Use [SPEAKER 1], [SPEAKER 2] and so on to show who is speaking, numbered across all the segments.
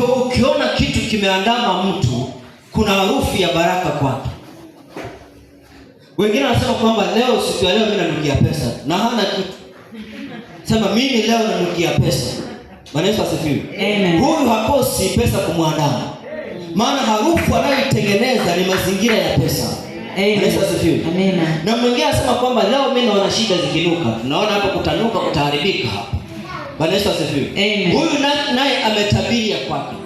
[SPEAKER 1] Kwa ukiona kitu kimeandama mtu, kuna harufu ya baraka kwake. Wengine wanasema kwamba leo, siku ya leo mimi nanukia pesa, na hana kitu. Sema mimi leo nanukia pesa. Bwana Yesu asifiwe.
[SPEAKER 2] Amen.
[SPEAKER 1] Huyu hakosi pesa kumwandama. Maana harufu anayotengeneza ni mazingira ya pesa.
[SPEAKER 2] Amen.
[SPEAKER 1] Yesu asifiwe.
[SPEAKER 2] Amen.
[SPEAKER 1] Na mwingine anasema kwamba leo mimi naona shida zikinuka. Tunaona hapa kutanuka, kutaharibika hapa. Bwana Yesu asifiwe.
[SPEAKER 2] Amen.
[SPEAKER 1] Huyu naye ametabiria kwake.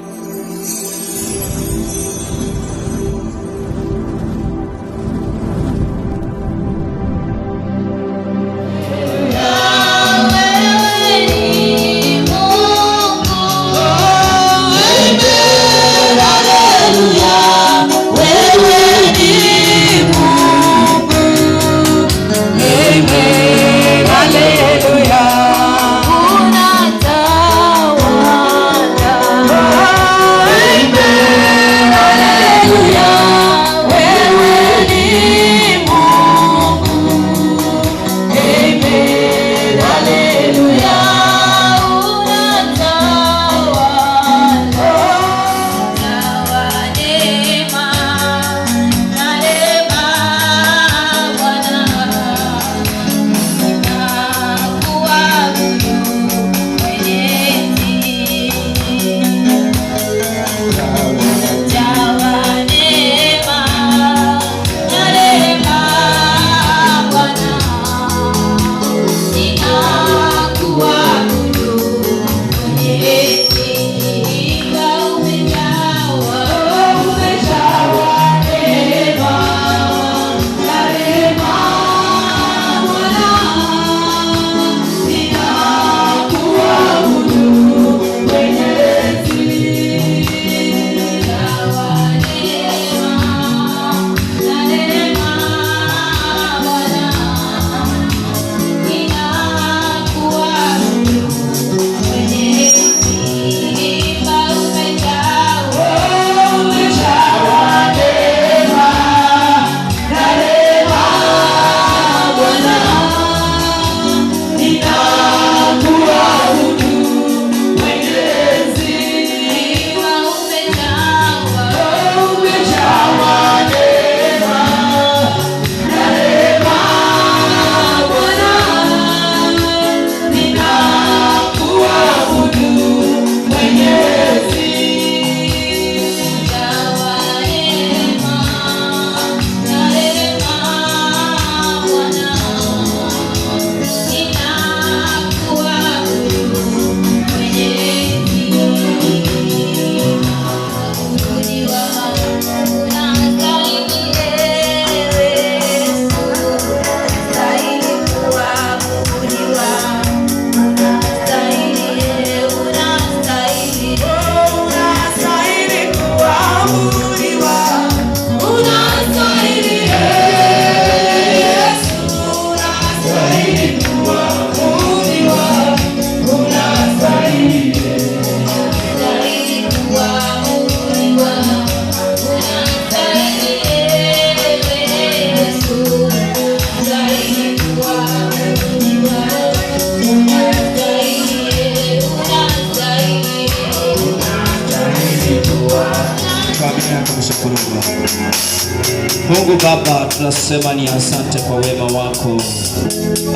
[SPEAKER 1] Mungu Baba, tunasema ni asante kwa wema wako,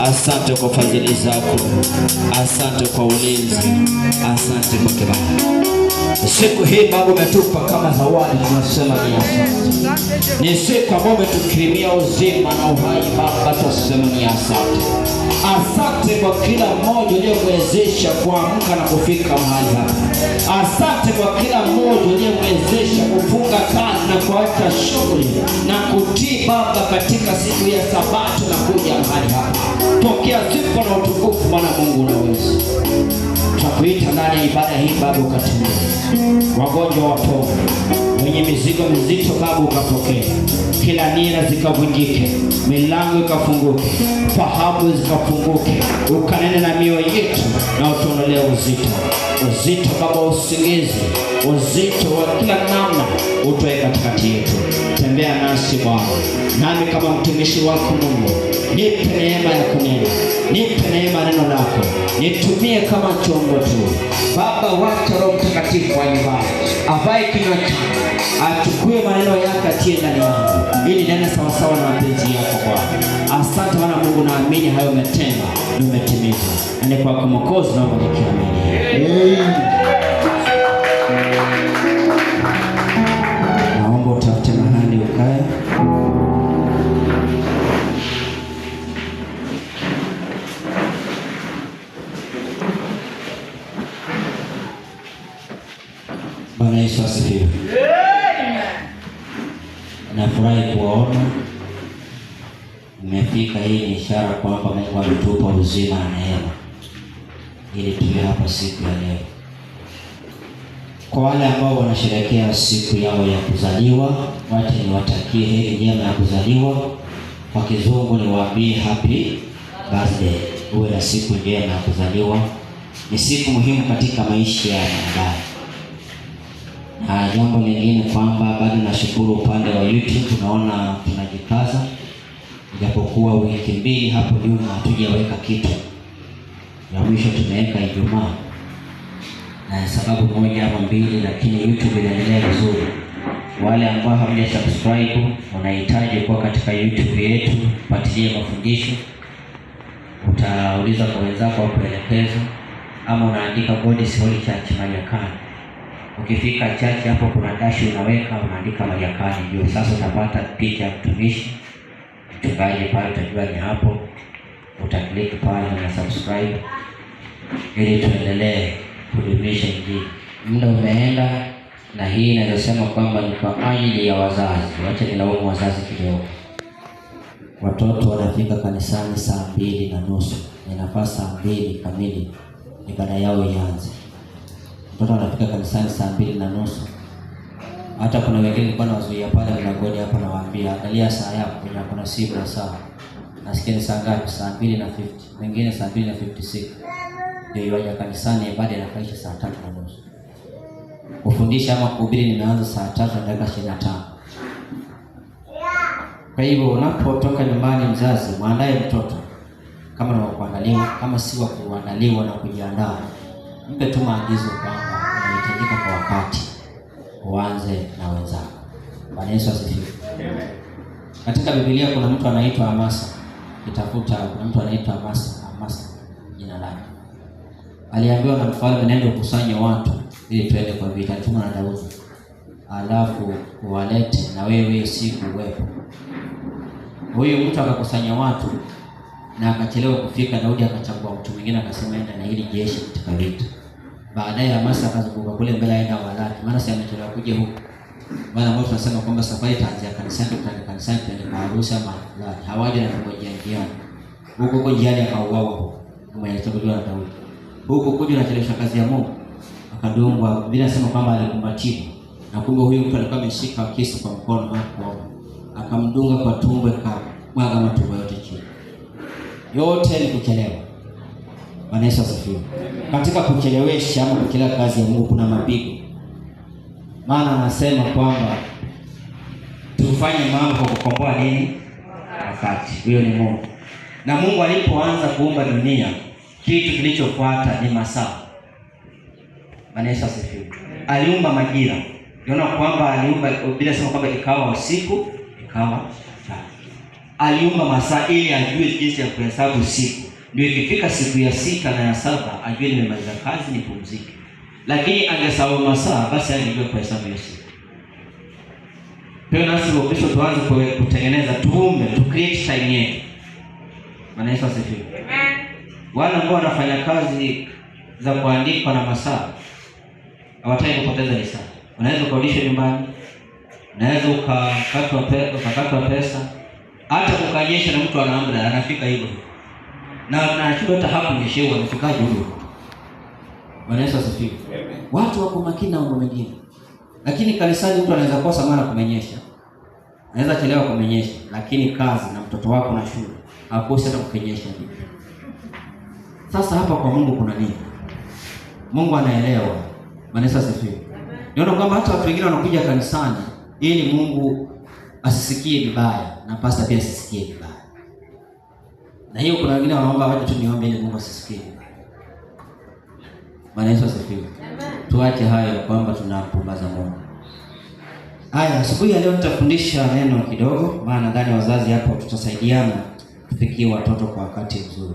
[SPEAKER 1] asante kwa fadhili zako, asante kwa ulinzi, asante kwa kibali. Siku hii Baba umetupa kama zawadi, tunasema ni asante. Ni siku ambayo umetukirimia uzima na uhai Baba, tunasema ni asante. Asante kwa kila mmoja uliyemwezesha kuamka na kufika mahali hapa. Asante kwa kila mmoja uliyemwezesha kufunga kazi na kuacha shughuli na kutii Baba katika siku ya Sabato na kuja mahali hapa. Pokea sifa na utukufu Bwana Mungu unaweza. Tunakuita ndani ya ibada hii Baba ukatende. Wagonjwa wapone, wenye mizigo mizito Baba ukapokea. Kila nira zikavunjike, milango ikafunguke, fahamu zikafunguke, ukanene na mioyo yetu na utuondolee uzito. Uzito Baba usingizi, uzito wa kila namna utoe katikati yetu. Tembea nasi Bwana. Nami kama mtumishi wako Mungu Nipe neema ya kunena, nipe neema neno lako, nitumie kama chombo tu. Baba, wacha Roho Mtakatifu wa nyumbani avae kinywa changu, achukue maneno yake atie ndani yangu, ili nene sawasawa na mapenzi yako Bwana. Asante Bwana Mungu, naamini hayo umetenda na umetimiza. Na kwa Mwokozi naomba nikiamini. Naomba utafute mahali ukae. Bwana Yesu asifiwe. Nafurahi kuwaona mmefika. Hii ni ishara kwamba Mungu ametupa uzima na neema ili tuwe hapa siku ya leo. Kwa wale ambao wanasherehekea siku yao ya kuzaliwa, wacha niwatakie heri njema ya kuzaliwa. Kwa kizungu niwaambie happy birthday. Uwe na siku njema ya kuzaliwa. Ni siku muhimu katika maisha ya wanadamu. Na jambo lingine kwamba bado nashukuru upande wa YouTube, tunaona tunajikaza. Japokuwa wiki mbili hapo nyuma hatujaweka kitu. Ya mwisho tumeweka Ijumaa. Na sababu moja ama mbili, lakini YouTube inaendelea vizuri. Wale ambao hamjasubscribe unahitaji kuwa katika YouTube yetu, fuatilia mafundisho. Utauliza kwa wenzako au kuelekeza, ama unaandika God's Holy Church Mariakani. Ukifika church hapo kuna dash unaweka, unaandika Mariakani juu. Sasa utapata picha ya mtumishi mchungaji pale, utajua ni hapo. Utaklik pale na subscribe ili tuendelee kudumisha Injili. Muda umeenda, na hii inasema kwamba ni kwa ajili ya wazazi. Wacha nilaumu wazazi kidogo. Watoto wanafika kanisani saa 2:30. Inafaa saa 2 kamili ibada yao ianze. Watoto wanafika kanisani saa 2:30. Hata kuna wengine nilikuwa nawazuia pale mlangoni hapa, nawaambia angalia saa yako, kuna simu na saa. Nasikia ni saa ngapi? Saa 2:50. Wengine saa 2:56. Ndio waje kanisani, ibada inaisha saa 3:30. Kufundisha ama kuhubiri nimeanza saa 3:25. Kwa hivyo unapotoka nyumbani, mzazi muandae mtoto kama ni wa kuandaliwa, kama si wa kuandaliwa na kujiandaa, mpe tu maagizo kwamba unahitajika kwa wakati, uanze na wenzako. Bwana Yesu asifiwe. Katika Biblia kuna mtu anaitwa Amasa. Kitafuta, kuna mtu anaitwa Amasa jina lake. Aliambiwa na mfalme, nenda ukusanye watu ili tuende kwa vita. Alitumwa na Daudi, alafu walete na wewe siku uwepo. Huyo mtu akakusanya watu na akachelewa kufika. Daudi akachagua mtu mwingine, akasema enda na hili jeshi katika vita. Baadaye Amasa akazunguka kule mbele aenda walaki, maana si amechelewa kuja huko. Maana ambao tunasema kwamba safari itaanzia kanisani, tutani kanisani tuende harusi ama la. Hawaje na kungojea njiani. Huko njiani akauawa huko. Kama ilichaguliwa na Daudi. Huko kuja na chelewesha kazi ya Mungu. Akadungwa. Biblia inasema kwamba alikumbatiwa. Na kumbe huyu mtu alikuwa ameshika kisu kwa mkono wake. Akamdunga kwa tumbo, akamwaga matumbo yote chini. Yote ni kuchelewa. Bwana Yesu asifiwe. Katika kuchelewesha ama kuchelewa kazi ya Mungu kuna mapigo. Maana anasema kwamba tufanye mambo kwa kukomboa nini? Wakati. Huyo ni Mungu. Na Mungu alipoanza kuumba dunia, kitu kilichofuata ni masaa. Bwana Yesu asifiwe. Aliumba majira. Unaona kwamba aliumba, bila sema kwamba ikawa usiku, ikawa mchana. Aliumba masaa ili ajue jinsi ya kuhesabu siku. Ndio ikifika siku ya 6 na ya 7 ajue nimemaliza kazi, nipumzike. Lakini angesahau masaa, basi angejua kuhesabu hiyo siku. Pia nasi wakisho tuanze kutengeneza, tuumbe, tu create time yetu. Bwana Yesu asifiwe. Wale ambao wanafanya kazi za kuandika na masaa hawataki kupoteza saa. Unaweza kurudisha nyumbani, unaweza ukakatwa pesa, hata kukanyesha na mtu anaamda anafika hivyo. Na anachukua hata hapo nyeshewa anafikaje huko. Bwana Yesu asifiwe. Watu wako makini na mambo mengine. Lakini kanisani mtu anaweza kosa mara kumenyesha. Anaweza chelewa kumenyesha, lakini kazi na mtoto wako na shule hakosi hata kukenyesha. Sasa hapa kwa Mungu kuna nini? Mungu anaelewa. Bwana Yesu asifiwe. Niona kwamba hata watu wengine wanakuja kanisani ili Mungu asisikie vibaya na pastor pia asisikie vibaya.
[SPEAKER 2] Na hiyo kuna wengine wanaomba waje tu niombe ili Mungu asisikie. Bwana Yesu asifiwe. Tuache hayo kwamba tunampumbaza Mungu. Haya, asubuhi ya leo nitafundisha neno kidogo, maana nadhani wazazi hapo tutasaidiana tufikie watoto kwa wakati mzuri.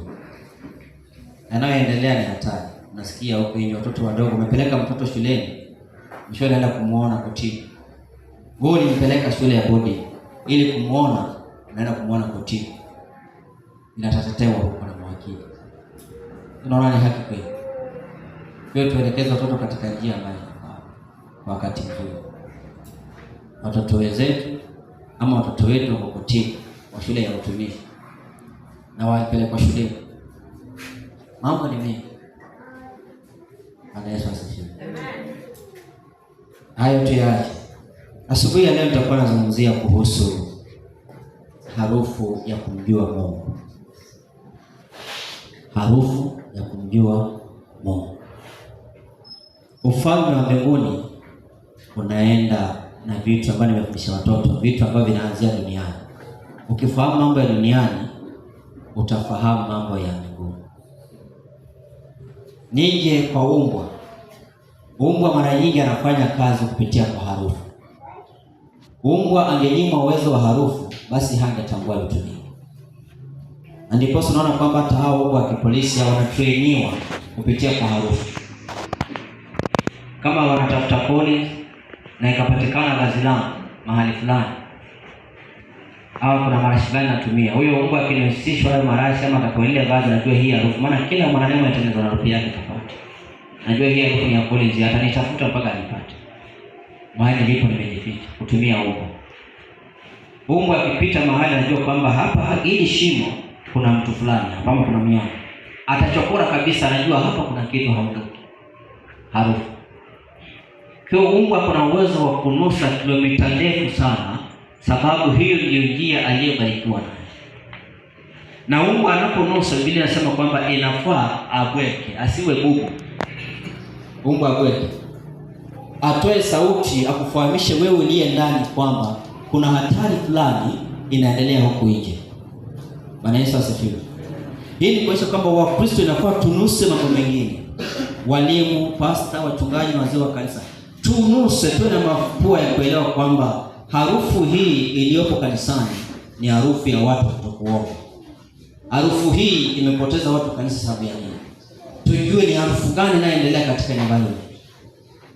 [SPEAKER 2] Yanayoendelea ni hatari. Unasikia huko hiyo watoto wadogo, umepeleka mtoto shuleni, mwisho anaenda kumuona kotini. Wewe ulimpeleka shule ya bodi ili kumuona, unaenda kumuona kotini. Inatatetewa huko na mawakili. Unaona ni haki kweli? Kwa tuelekeze watoto katika njia ambayo kwa wakati mzuri. Watoto wetu ama watoto wetu wako kotini wa shule ya utumishi na wapelekwa shule. Mambo ni mengi. Bwana Yesu asifiwe. Amen. Hayo tu yake. Asubuhi ya leo nitakuwa nazungumzia kuhusu harufu ya kumjua Mungu. Harufu ya kumjua Mungu. Ufalme wa mbinguni unaenda na vitu ambavyo nimefundisha watoto, vitu ambavyo vinaanzia duniani. Ukifahamu mambo ya duniani, utafahamu mambo ya mbinguni. Nije kwa umbwa. Umbwa mara nyingi anafanya kazi kupitia kwa harufu. Umbwa angenyimwa uwezo wa harufu, basi hangetambua vitu vingi. Na ndipo tunaona kwamba hata hao umbwa wa kipolisi wanatrainiwa kupitia kwa harufu. Kama wanatafuta polisi na ikapatikana vazi langu mahali fulani, au kuna marashi fulani natumia, huyo umbwa akinihusishwa hayo marashi ama atakuelea vazi, najua hii harufu. Maana kila mwanadamu anatengeneza harufu yake tofauti. Najua hii harufu ni ya polisi, atanitafuta mpaka nipate mahali ndipo nimejificha kutumia umbwa. Umbwa akipita mahali anajua kwamba hapa hili shimo kuna mtu fulani, hapa kuna mnyama. Atachokora kabisa, anajua hapa kuna kitu haondoki. Harufu. Kwa umbwa kuna uwezo wa kunusa kilomita ndefu sana, sababu hiyo ndio njia aliyobarikiwa nayo. Na umbwa anaponusa, Biblia inasema kwamba inafaa abweke, asiwe bubu. Umbwa abweke. Atoe sauti akufahamishe wewe uliye ndani kwamba kuna hatari fulani inaendelea huko nje. Bwana Yesu asifiwe. Hii ni kuonyesha kwamba Wakristo inafaa tunuse mambo mengine. Walimu, pasta, wachungaji na wazee wa kanisa, tunuse, tuwe na mapua ya kuelewa kwamba harufu hii iliyopo kanisani ni harufu ya watu kutokuomba. Harufu hii imepoteza watu kanisa sababu ya nini? Tujue ni harufu gani inayoendelea katika nyumba hii.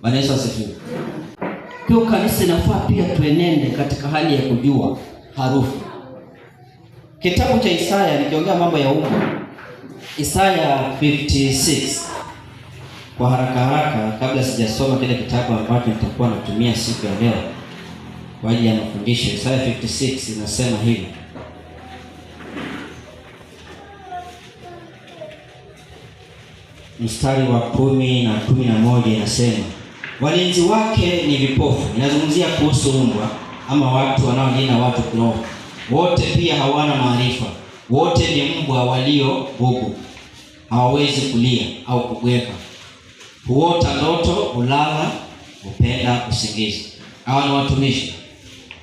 [SPEAKER 2] Bwana Yesu asifiwe. Kwa kanisa inafaa pia tuenende katika hali ya kujua harufu. Kitabu cha Isaya, nikiongea mambo ya umbwa, Isaya 56. Kwa haraka kabla sijasoma kile kitabu ambacho nitakuwa natumia siku ya leo kwa ajili ya mafundisho. Isaya 56 inasema hivi. Mstari wa 10 na 11 inasema, walinzi wake ni vipofu. Inazungumzia kuhusu umbwa ama watu wanaolinda watu kiroho. Wote pia hawana maarifa. Wote ni mbwa walio bubu. Hawawezi kulia au kubweka. Huota ndoto, hulala, hupenda usingizi. Hawa ni watumishi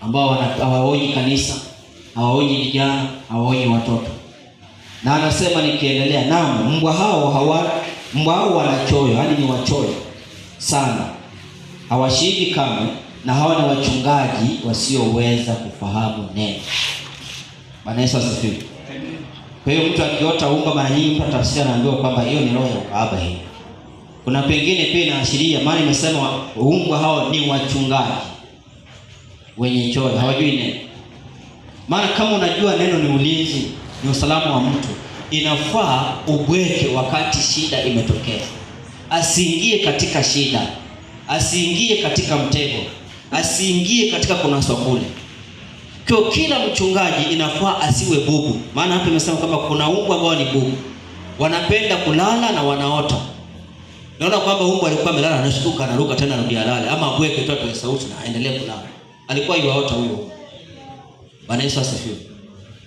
[SPEAKER 2] ambao hawaonyi kanisa, hawaonyi vijana, hawaonyi watoto. Na anasema nikiendelea, naam, mbwa hao wanachoyo, yaani ni wachoyo sana. Hawashibi kamwe, na hawa ni wachungaji wasioweza kufahamu neno. Bwana Yesu asifiwe. Kwa hiyo mtu akiota umbwa, mara nyingi mtu tafsiri anaambiwa kwamba hiyo ni roho ya ukahaba hii. Kuna pengine pia inaashiria, maana imesema umbwa hao ni wachungaji wenye choyo, hawajui neno. Maana kama unajua neno ni ulinzi, ni usalama wa mtu, inafaa ubweke wakati shida imetokea. Asiingie katika shida, asiingie katika mtego, asiingie katika kunaswa kule. Kwa kila mchungaji inafaa asiwe bubu. Maana hapa imesema kwamba kuna umbwa ambao ni bubu, wanapenda kulala na wanaota. Naona kwamba umbwa alikuwa amelala, anashtuka, anaruka tena anarudi alale, ama abweke tu atoe sauti na aendelee kulala. Alikuwa yuaota huyo. Bwana Yesu asifiwe.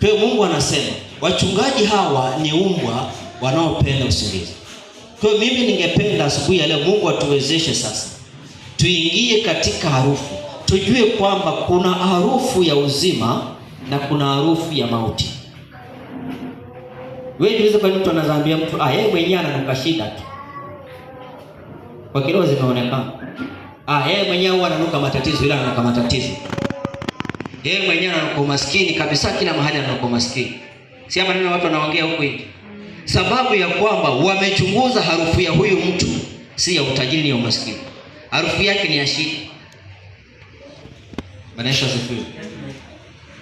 [SPEAKER 2] Kwa hiyo Mungu anasema wachungaji hawa ni umbwa wanaopenda usingizi. Kwa hiyo mimi ningependa asubuhi ya leo Mungu atuwezeshe sasa tuingie katika harufu. Tujue kwamba kuna harufu ya uzima na kuna harufu ya mauti. Wewe jiulize, kwa nini mtu anazaambia mtu yeye mwenyewe ananuka shida tu? Kwa kiroho zimeonekana. Yeye mwenyewe huwa ananuka matatizo, ila ananuka matatizo. Yeye mwenyewe ananuka umaskini kabisa, kila mahali ananuka umaskini. Si maneno watu wanaongea huko hivi. Sababu ya kwamba wamechunguza harufu ya huyu mtu si ya utajiri, ni ya umaskini. Harufu yake ni ya shida. Bwana Yesu asifiwe.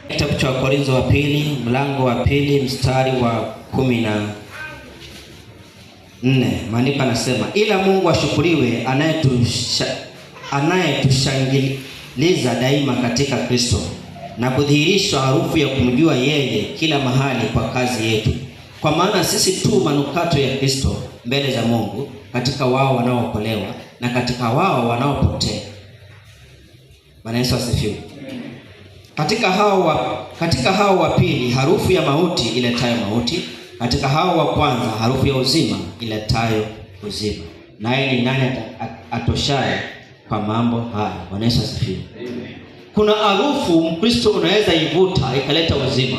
[SPEAKER 2] Kitabu cha Korintho wa pili, mlango wa pili, mstari wa 14. Maandiko yanasema, ila Mungu ashukuriwe anayetushangiliza daima katika Kristo na kudhihirisha harufu ya kumjua yeye kila mahali kwa kazi yetu. Kwa maana sisi tu manukato ya Kristo mbele za Mungu, katika wao wanaookolewa na katika wao wanaopotea. Bwana Yesu asifiwe. Katika hao wa pili harufu ya mauti iletayo mauti, katika hao wa kwanza harufu ya uzima iletayo uzima. Naye ni nani atoshaye kwa mambo haya? Bwana Yesu asifiwe. Kuna harufu Mkristo unaweza ivuta ikaleta uzima,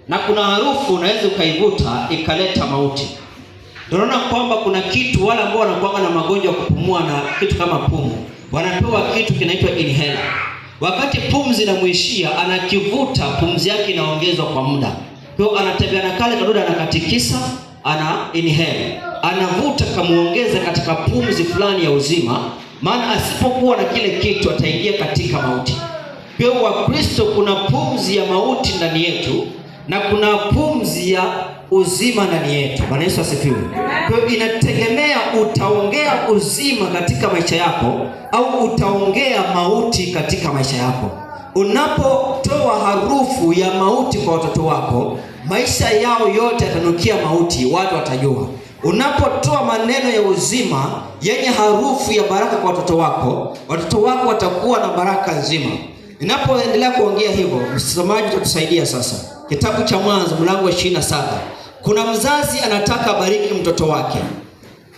[SPEAKER 2] na kuna harufu unaweza ukaivuta ikaleta mauti. Tunaona kwamba kuna kitu, wale ambao wanakuwa na magonjwa ya kupumua na kitu kama pumu, wanapewa kitu kinaitwa inhaler. Wakati pumzi inamuishia, anakivuta, pumzi yake inaongezwa kwa muda. Kwa anatembea na kale kadoda, anakatikisa, ana inhale, anavuta kamuongeza katika pumzi fulani ya uzima, maana asipokuwa na kile kitu ataingia katika mauti. Kwa Wakristo kuna pumzi ya mauti ndani yetu na kuna pumzi ya uzima ndani yetu. Bwana Yesu asifiwe. Kwa hiyo inategemea utaongea uzima katika maisha yako au utaongea mauti katika maisha yako. Unapotoa harufu ya mauti kwa watoto wako, maisha yao yote yatanukia mauti, watu watajua. Unapotoa maneno ya uzima yenye harufu ya baraka kwa watoto wako watakuwa na baraka nzima. Ninapoendelea kuongea hivyo, msomaji utatusaidia sasa. Kitabu cha Mwanzo mlango wa 27. Kuna mzazi anataka abariki mtoto wake.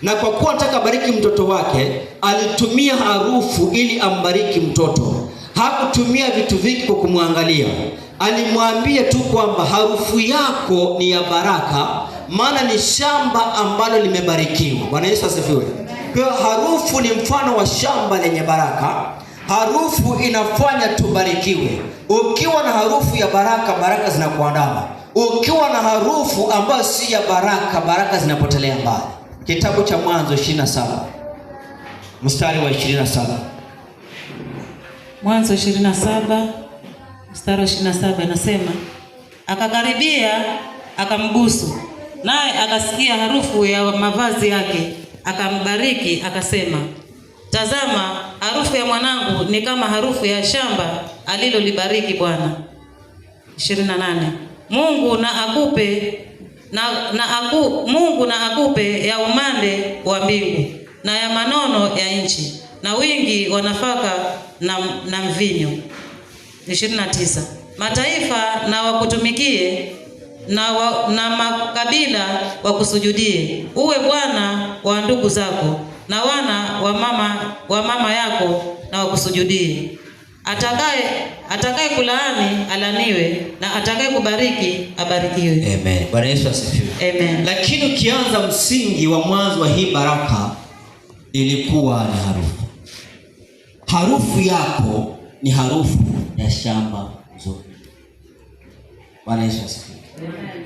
[SPEAKER 2] Na kwa kuwa anataka abariki mtoto wake, alitumia harufu ili ambariki mtoto. Hakutumia vitu vingi kwa kumwangalia. Alimwambia tu kwamba harufu yako ni ya baraka, maana ni shamba ambalo limebarikiwa. Bwana Yesu asifiwe. Kwa harufu ni mfano wa shamba lenye baraka. Harufu inafanya tubarikiwe. Ukiwa na harufu ya baraka, baraka zinakuandama. Ukiwa na harufu ambayo si ya baraka, baraka zinapotelea mbali. Kitabu cha Mwanzo 27 mstari wa 27.
[SPEAKER 3] Mwanzo 27 mstari wa 27 inasema, akakaribia akambusu, naye akasikia harufu ya mavazi yake, akambariki akasema, tazama, harufu ya mwanangu ni kama harufu ya shamba alilolibariki Bwana. 28. Mungu na akupe ya umande wa mbingu na ya manono ya nchi na wingi wa nafaka na mvinyo. 29. Mataifa na wakutumikie na makabila wakusujudie. Uwe bwana wa ndugu zako na wana wa mama yako na wakusujudie. Atakaye kulaani alaniwe, na atakaye kubariki abarikiwe.
[SPEAKER 2] Amen. Bwana Yesu asifiwe.
[SPEAKER 3] Amen.
[SPEAKER 2] Lakini ukianza msingi wa mwanzo wa hii baraka ilikuwa ni harufu. Harufu yako ni harufu ya shamba zuri. Bwana Yesu asifiwe. Amen.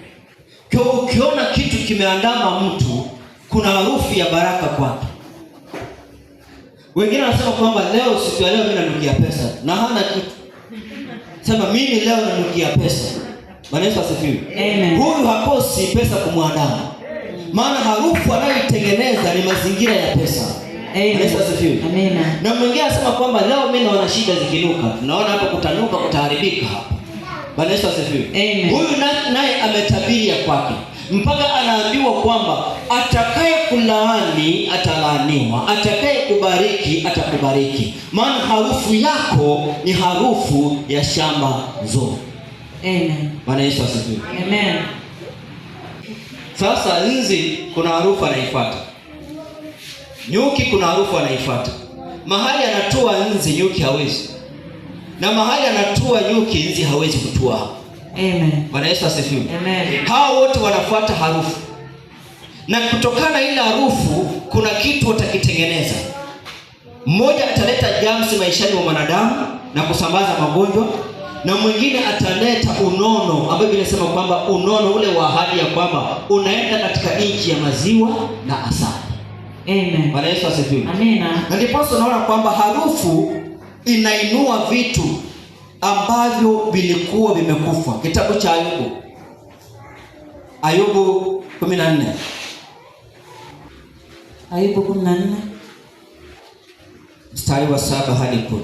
[SPEAKER 2] Kwa ukiona kitu kimeandama mtu, kuna harufu ya baraka kwake. Wengine wanasema kwamba leo, siku ya leo mimi nanukia pesa, na hana kitu. Sema mimi leo nanukia pesa. Bwana Yesu asifiwe.
[SPEAKER 3] Amen.
[SPEAKER 2] Huyu hakosi pesa kumwandama, maana harufu anayoitengeneza ni mazingira ya pesa.
[SPEAKER 3] Amen.
[SPEAKER 2] Bwana Yesu asifiwe.
[SPEAKER 3] Amen.
[SPEAKER 2] Na mwingine anasema kwamba leo mimi naona shida zikinuka. Tunaona hapa kutanuka, kutaharibika hapa. Bwana Yesu asifiwe.
[SPEAKER 3] Amen.
[SPEAKER 2] Huyu naye ametabiria kwake, mpaka anaambiwa kwamba atakaye kulaani atalaaniwa, atakaye kubariki atakubariki, maana harufu yako ni harufu ya shamba zuri.
[SPEAKER 3] Amen.
[SPEAKER 2] Bwana Yesu asifiwe.
[SPEAKER 3] Amen.
[SPEAKER 2] Sasa nzi kuna harufu anaifuata. Nyuki kuna harufu anaifuata. Mahali anatoa nzi nyuki hawezi, na mahali anatoa nyuki nzi hawezi kutua.
[SPEAKER 3] Amen.
[SPEAKER 2] Bwana Yesu asifiwe.
[SPEAKER 3] Amen.
[SPEAKER 2] Hao wote wanafuata harufu, na kutokana ile harufu kuna kitu watakitengeneza. Mmoja ataleta germs maishani mwa mwanadamu na kusambaza magonjwa, na mwingine ataleta unono, ambayo inasema kwamba unono ule wa ahadi ya kwamba unaenda katika nchi ya maziwa na asali.
[SPEAKER 3] Amen.
[SPEAKER 2] Bwana Yesu asifiwe.
[SPEAKER 3] Amina.
[SPEAKER 2] Na ndipo tunaona kwamba harufu inainua vitu ambavyo vilikuwa vimekufa. Kitabu cha Ayubu 14.
[SPEAKER 3] Ayubu 14
[SPEAKER 2] mstari wa 7 hadi 10.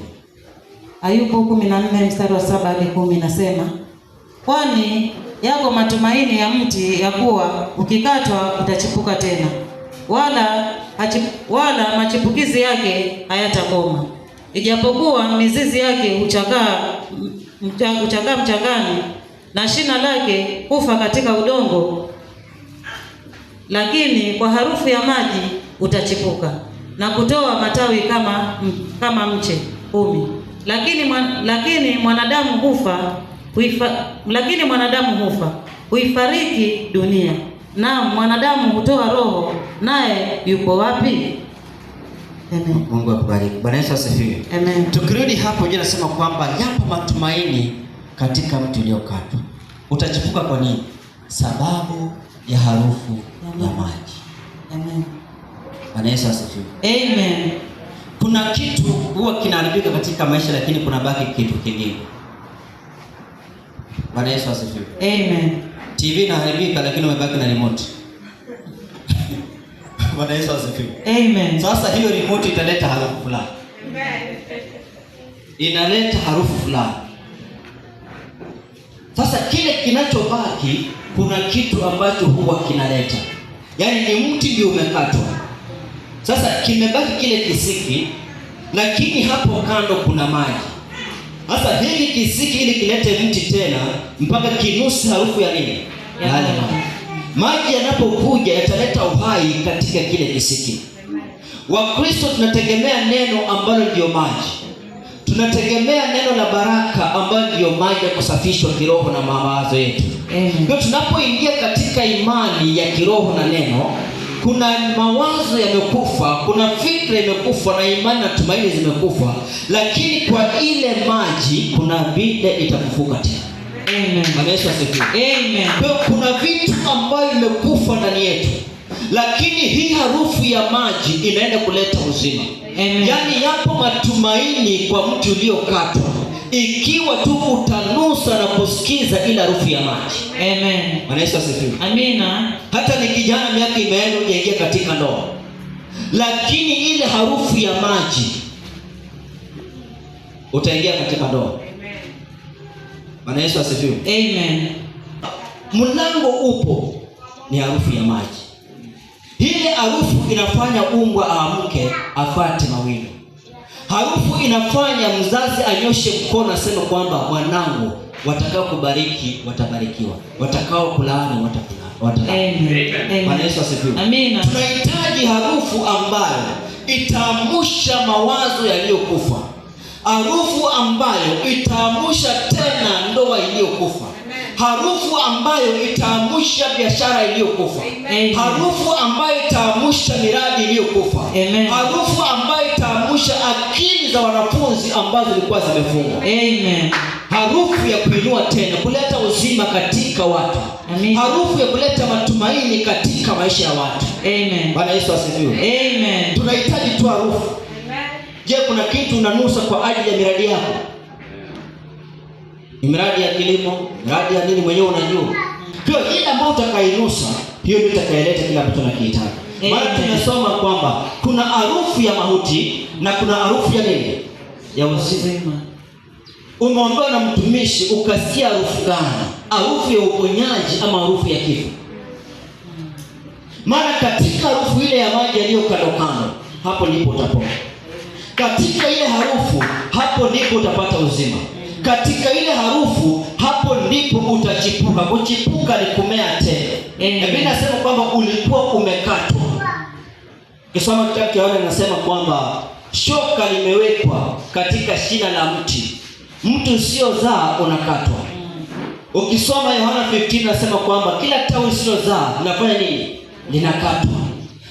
[SPEAKER 3] Ayubu 14 mstari wa 7 hadi 10 nasema, kwani yako matumaini ya mti ya kuwa ukikatwa utachipuka tena, wala machipukizi yake hayatakoma, ijapokuwa mizizi yake huchakaa mchangani na shina lake kufa katika udongo, lakini kwa harufu ya maji utachipuka na kutoa matawi kama mche 10. Lakini mwanadamu hufa, huifariki dunia, na mwanadamu hutoa roho, naye yuko wapi? Amen.
[SPEAKER 2] Mungu akubariki. Bwana Yesu asifiwe.
[SPEAKER 3] Amen.
[SPEAKER 2] Tukirudi hapo, je, nasema kwamba yapo matumaini katika mti uliokatwa. Utachipuka kwa nini? Sababu ya harufu ya maji.
[SPEAKER 3] Amen.
[SPEAKER 2] Bwana Yesu asifiwe.
[SPEAKER 3] Amen.
[SPEAKER 2] Kuna kitu huwa kinaharibika katika maisha, lakini kuna baki kitu kingine. Bwana Yesu asifiwe.
[SPEAKER 3] Amen.
[SPEAKER 2] TV inaharibika lakini umebaki na remote. Bwana Yesu asifiwe.
[SPEAKER 3] Amen.
[SPEAKER 2] Sasa hiyo remote italeta harufu fulani. Inaleta harufu fulani. Sasa kile kinachobaki, kuna kitu ambacho huwa kinaleta. Yaani ni mti ndio umekatwa. Sasa kimebaki kile kisiki, lakini hapo kando kuna maji. Sasa hili kisiki ili kilete mti tena mpaka kinusi harufu ya nini? Yale maji. Maji yanapokuja yataleta uhai katika kile kisiki. Wakristo tunategemea neno ambalo ndio maji. Tunategemea neno la baraka ambalo ndio maji ya kusafishwa kiroho na mawazo yetu. Ndio tunapoingia katika imani ya kiroho na neno, kuna mawazo yamekufa, kuna fikra imekufa, na imani na tumaini zimekufa, lakini kwa ile maji kuna vile itafufuka tena.
[SPEAKER 3] Amen.
[SPEAKER 2] Bwana Yesu asifiwe.
[SPEAKER 3] Amen.
[SPEAKER 2] Kwa kuna vitu ambavyo vimekufa ndani yetu, lakini hii harufu ya maji inaenda kuleta uzima.
[SPEAKER 3] Amen.
[SPEAKER 2] Yaani yapo matumaini kwa mtu uliokatwa, ikiwa tu utanusa na kusikiza ile harufu ya maji.
[SPEAKER 3] Amen.
[SPEAKER 2] Bwana Yesu asifiwe.
[SPEAKER 3] Amina.
[SPEAKER 2] Hata ni kijana miaka imeenda hujaingia katika ndoa, lakini ile harufu ya maji utaingia katika ndoa. Bwana Yesu asifiwe.
[SPEAKER 3] Amen.
[SPEAKER 2] Mlango upo, ni harufu ya maji. Ile harufu inafanya umbwa aamke afuate mawindo. Harufu inafanya mzazi anyoshe mkono aseme kwamba mwanangu, watakao kubariki watabarikiwa, watakao kulaani watakulaani.
[SPEAKER 3] Amen.
[SPEAKER 2] Bwana Yesu asifiwe.
[SPEAKER 3] Amina.
[SPEAKER 2] Tunahitaji harufu ambayo itaamsha mawazo yaliyokufa. Harufu ambayo itaamsha tena ndoa iliyokufa. Harufu ambayo itaamsha biashara iliyokufa. Harufu ambayo itaamsha miradi iliyokufa. Harufu ambayo itaamsha akili za wanafunzi ambazo zilikuwa zimefungwa.
[SPEAKER 3] Amen.
[SPEAKER 2] Harufu ya kuinua tena, kuleta uzima katika watu. Amen. Harufu ya kuleta matumaini katika maisha ya watu.
[SPEAKER 3] Amen.
[SPEAKER 2] Bwana Yesu asifiwe.
[SPEAKER 3] Amen.
[SPEAKER 2] Tunahitaji tu harufu. Je, kuna kitu unanusa kwa ajili ya miradi yako? Ni miradi ya kilimo, miradi ya nini, mwenyewe unajua. Kwa ile ambayo utakainusa, hiyo ndio itakayeleta kila mtu anakihitaji. Maana tunasoma kwamba kuna harufu ya mauti na kuna harufu ya nini? Ya uzima. Umeondoa na mtumishi, ukasikia harufu gani? Harufu ya uponyaji ama harufu ya kifo? Maana katika harufu ile ya maji yaliyo kando kando, hapo ndipo utapona. Katika ile harufu, hapo ndipo utapata uzima. Katika ile harufu, hapo ndipo utachipuka. Kuchipuka ni kumea tena. Biblia inasema kwamba ulikuwa umekatwa. Kisoma kitabu cha Yohana inasema kwamba shoka limewekwa katika shina la mti. Mtu usiozaa unakatwa. Ukisoma Yohana 15 nasema kwamba kila tawi lisilozaa linafanya nini? Linakatwa.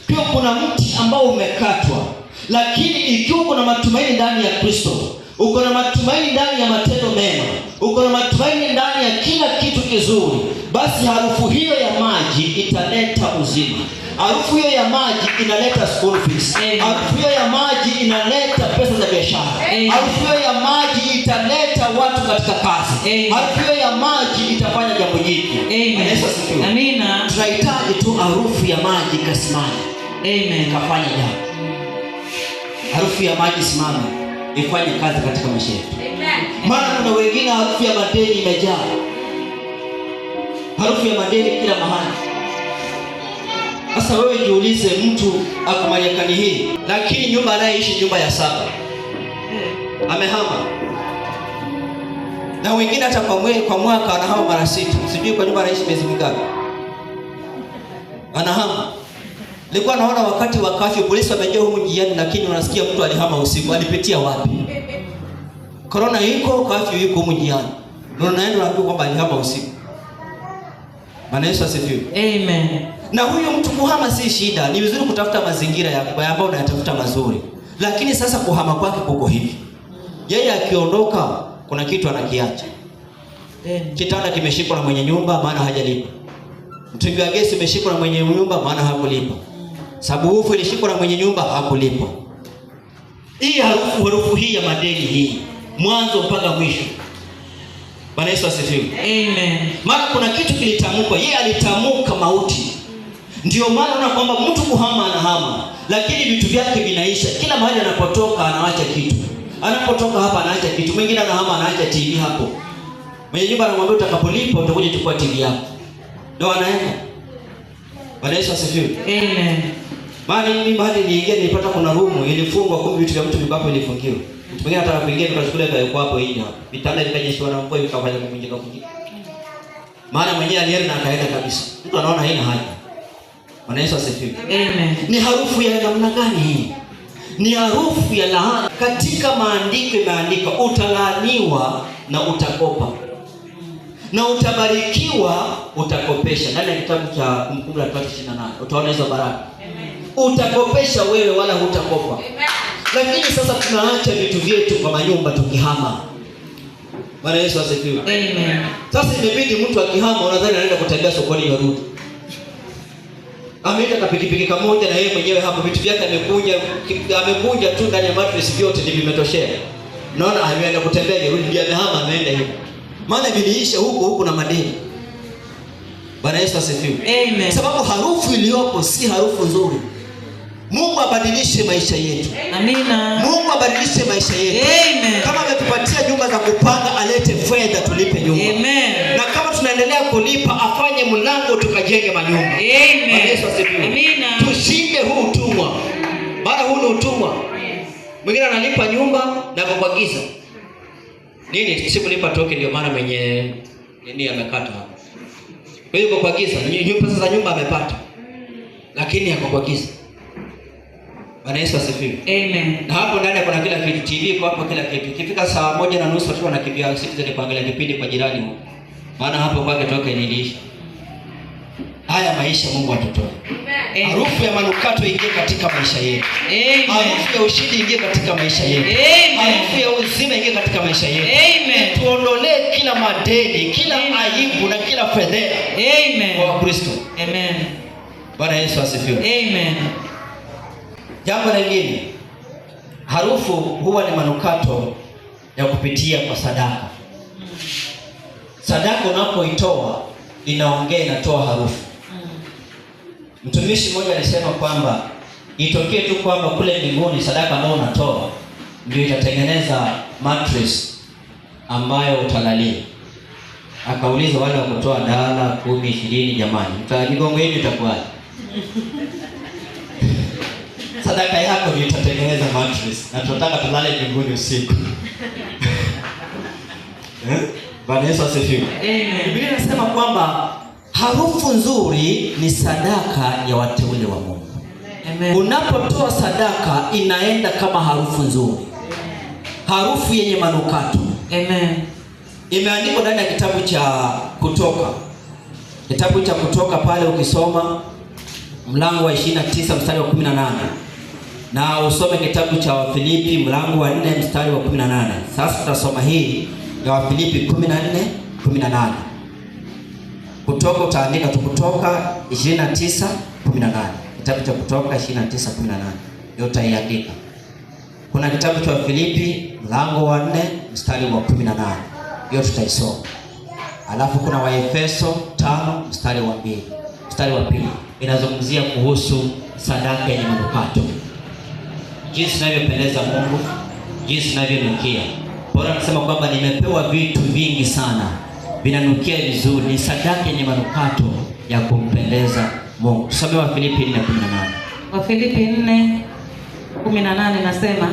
[SPEAKER 2] Pia kuna mti ambao umekatwa, lakini ikiwa kuna matumaini ndani ya Kristo, uko na matumaini ndani ya matendo mema, uko na matumaini ndani ya kila kitu kizuri, basi harufu hiyo ya maji italeta uzima. Harufu hiyo ya maji inaleta school fees. Harufu hiyo ya maji inaleta pesa za biashara. Harufu hiyo ya maji italeta watu katika kazi. Harufu hiyo ya maji itafanya jambo jipya.
[SPEAKER 3] Amina.
[SPEAKER 2] Tunahitaji tu harufu ya maji kasimama.
[SPEAKER 3] Amen.
[SPEAKER 2] Kafanya jambo. Harufu ya maji simama ifanye kazi katika maisha yetu. Maana kuna wengine harufu ya madeni imejaa. Harufu ya madeni kila mahali. Sasa wewe jiulize, mtu ako Marekani hii, lakini nyumba anayeishi nyumba ya 7. Amehama. Na wengine hata kwa mwaka anahama mara 6. Sijui kwa nyumba anaishi miezi mingapi. Anahama. Nilikuwa naona wakati wa kafyu polisi wamejaa huko njiani, lakini unasikia mtu alihama usiku. Alipitia wapi? Corona iko, kafyu iko huko njiani. Ndio naenda naambia kwamba alihama usiku. Bwana Yesu asifiwe.
[SPEAKER 3] Amen.
[SPEAKER 2] Na huyo mtu kuhama si shida. Ni vizuri kutafuta mazingira ya ambayo unayatafuta mazuri. Lakini sasa kuhama kwake kuko hivi. Yeye akiondoka kuna kitu anakiacha. Kitanda kimeshikwa na mwenye nyumba maana hajalipa. Mtungi wa gesi umeshikwa na mwenye nyumba maana hakulipa. Sabufu ilishikwa na mwenye nyumba hakulipa. Hii harufu hii ya madeni hii, mwanzo mpaka mwisho. Bwana Yesu asifiwe.
[SPEAKER 3] Amen.
[SPEAKER 2] Maana kuna kitu kilitamkwa, yeye alitamka mauti. Ndio maana unaona kwamba mtu kuhama anahama, lakini vitu vyake vinaisha. Kila mahali anapotoka anaacha kitu. Anapotoka hapa anaacha kitu. Mwingine anahama anaacha TV hapo. Mwenye nyumba anamwambia utakapolipa utakuja chukua TV yako. Ndio anaenda. Bwana Yesu asifiwe.
[SPEAKER 3] Amen.
[SPEAKER 2] Maana mimi mahali niliingia nilipata kuna room ilifungwa, kumbe vitu vya mtu vikapo ilifungiwa. Mtu mwingine hata kuingia tukachukua kwa hapo nje. Vitanda vikanyeshwa na mvua vikafanya kuvunjika. Maana mwenyewe alienda na akaenda kabisa. Mtu anaona haina haja. Bwana Yesu asifiwe.
[SPEAKER 3] Amen.
[SPEAKER 2] Ni harufu ya namna gani hii? Ni harufu ya laana. Katika maandiko imeandika utalaaniwa na utakopa. Na utabarikiwa utakopesha. Ndani ya kitabu cha Kumbukumbu la 3:28 utaona hizo baraka. Utakopesha wewe wala hutakopa. Lakini sasa tunaacha vitu vyetu kwa manyumba tukihama. Bwana Yesu asifiwe.
[SPEAKER 3] Amen.
[SPEAKER 2] Sasa imebidi mtu akihama unadhani anaenda kutembea sokoni yarudi. Ameenda na pikipiki kamoja na yeye mwenyewe hapo vitu vyake amekuja tu ndani ya mattress vyote vimetoshea. Unaona ameenda kutembea yarudi, ndiye amehama ameenda hivi. Maana viliisha huko na madeni. Bwana Yesu asifiwe.
[SPEAKER 3] Amen.
[SPEAKER 2] Sababu harufu iliyopo si harufu nzuri. Mungu abadilishe maisha yetu.
[SPEAKER 3] Amina.
[SPEAKER 2] Mungu abadilishe maisha yetu.
[SPEAKER 3] Amen.
[SPEAKER 2] Kama ametupatia nyumba za kupanga, alete fedha tulipe nyumba.
[SPEAKER 3] Amen.
[SPEAKER 2] Na kama tunaendelea kulipa, afanye mlango tukajenge manyumba.
[SPEAKER 3] Amen.
[SPEAKER 2] Bwana Yesu asifiwe.
[SPEAKER 3] Amina.
[SPEAKER 2] Tushinde huu utumwa. Maana huu ni utumwa. Mwingine analipa nyumba na kukuagiza. Nini sikulipa token, ndio maana mwenye nini amekata hapo. Kwa hiyo kukuagiza, pesa za nyumba amepata. Lakini hakukuagiza. Bwana Yesu asifiwe.
[SPEAKER 3] Amen.
[SPEAKER 2] Na hapo ndani kuna kila kitu, TV kwa hapo kila kitu. Ikifika saa 1:30 watu wanakimbia Citizen kuangalia kipindi kwa jirani huko. Maana hapo kwake toka iliisha. Haya maisha Mungu atutoe. Amen. Harufu ya manukato ingie katika maisha yetu.
[SPEAKER 3] Amen.
[SPEAKER 2] Harufu ya ushindi ingie katika maisha yetu.
[SPEAKER 3] Amen.
[SPEAKER 2] Harufu ya uzima ingie katika maisha yetu.
[SPEAKER 3] Amen.
[SPEAKER 2] Tuondolee kila madeni, kila aibu na kila fedheha.
[SPEAKER 3] Amen.
[SPEAKER 2] Kwa Kristo.
[SPEAKER 3] Amen.
[SPEAKER 2] Bwana Yesu asifiwe.
[SPEAKER 3] Amen.
[SPEAKER 2] Jambo lingine, harufu huwa ni manukato ya kupitia kwa sadaka. Sadaka unapoitoa inaongea, inatoa harufu. Mtumishi mmoja alisema kwamba itokee tu kwamba kule mbinguni sadaka ambayo unatoa ndio itatengeneza mattress ambayo utalalia. Akauliza wale wa kutoa $10, $10, $20, jamani, mtajigongo hivi itakuwaje? Sadaka yako ndio itatengeneza mattress na tunataka tulale mbinguni usiku. Bwana Yesu asifiwe.
[SPEAKER 3] Amen.
[SPEAKER 2] Biblia inasema kwamba harufu nzuri ni sadaka ya wateule wa Mungu.
[SPEAKER 3] Amen.
[SPEAKER 2] Unapotoa sadaka inaenda kama harufu nzuri. Harufu yenye manukato.
[SPEAKER 3] Amen.
[SPEAKER 2] Imeandikwa ndani ya kitabu cha Kutoka. Kitabu cha Kutoka pale ukisoma mlango wa 29 mstari wa 18. Na usome kitabu cha Wafilipi mlango wa 4 mstari wa 18. Sasa tutasoma hii ya Wafilipi 14:18. Kutoka utaandika tu Kutoka 29:18. Kitabu cha Kutoka 29:18. Ndio utaiandika. Kuna kitabu cha Wafilipi mlango wa 4 mstari wa 18. Hiyo tutaisoma. Alafu kuna Waefeso 5 mstari wa 2. Mstari wa 2 inazungumzia kuhusu sadaka yenye manukato. Jinsi inavyopendeza Mungu, jinsi inavyonukia. Bora anasema kwamba nimepewa vitu vingi sana, vinanukia vizuri, ni sadaka yenye manukato ya kumpendeza Mungu. Tusome Wafilipi 4:18.
[SPEAKER 3] Wafilipi 4:18 nasema,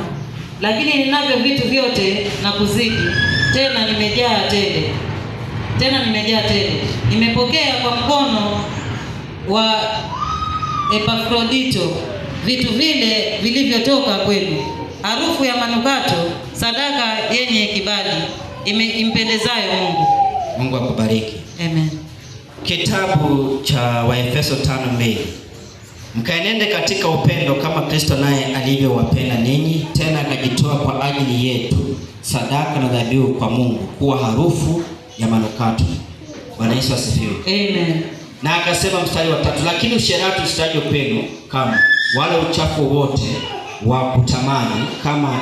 [SPEAKER 3] lakini ninavyo vitu vyote na kuzidi, tena nimejaa tele. Nimepokea kwa mkono wa Epafrodito vitu vile vilivyotoka kwenu, harufu ya manukato, sadaka yenye kibali, impendezayo Mungu.
[SPEAKER 2] Mungu akubariki.
[SPEAKER 3] Amen.
[SPEAKER 2] Kitabu cha Waefeso 5:2. Mkaenende katika upendo kama Kristo naye alivyowapenda ninyi, tena akajitoa kwa ajili yetu, sadaka na dhabihu kwa Mungu, kuwa harufu ya manukato. Bwana Yesu asifiwe.
[SPEAKER 3] Amen.
[SPEAKER 2] Na akasema mstari wa 3, lakini usherati usitaje kwenu kama wala uchafu wote wa kutamani kama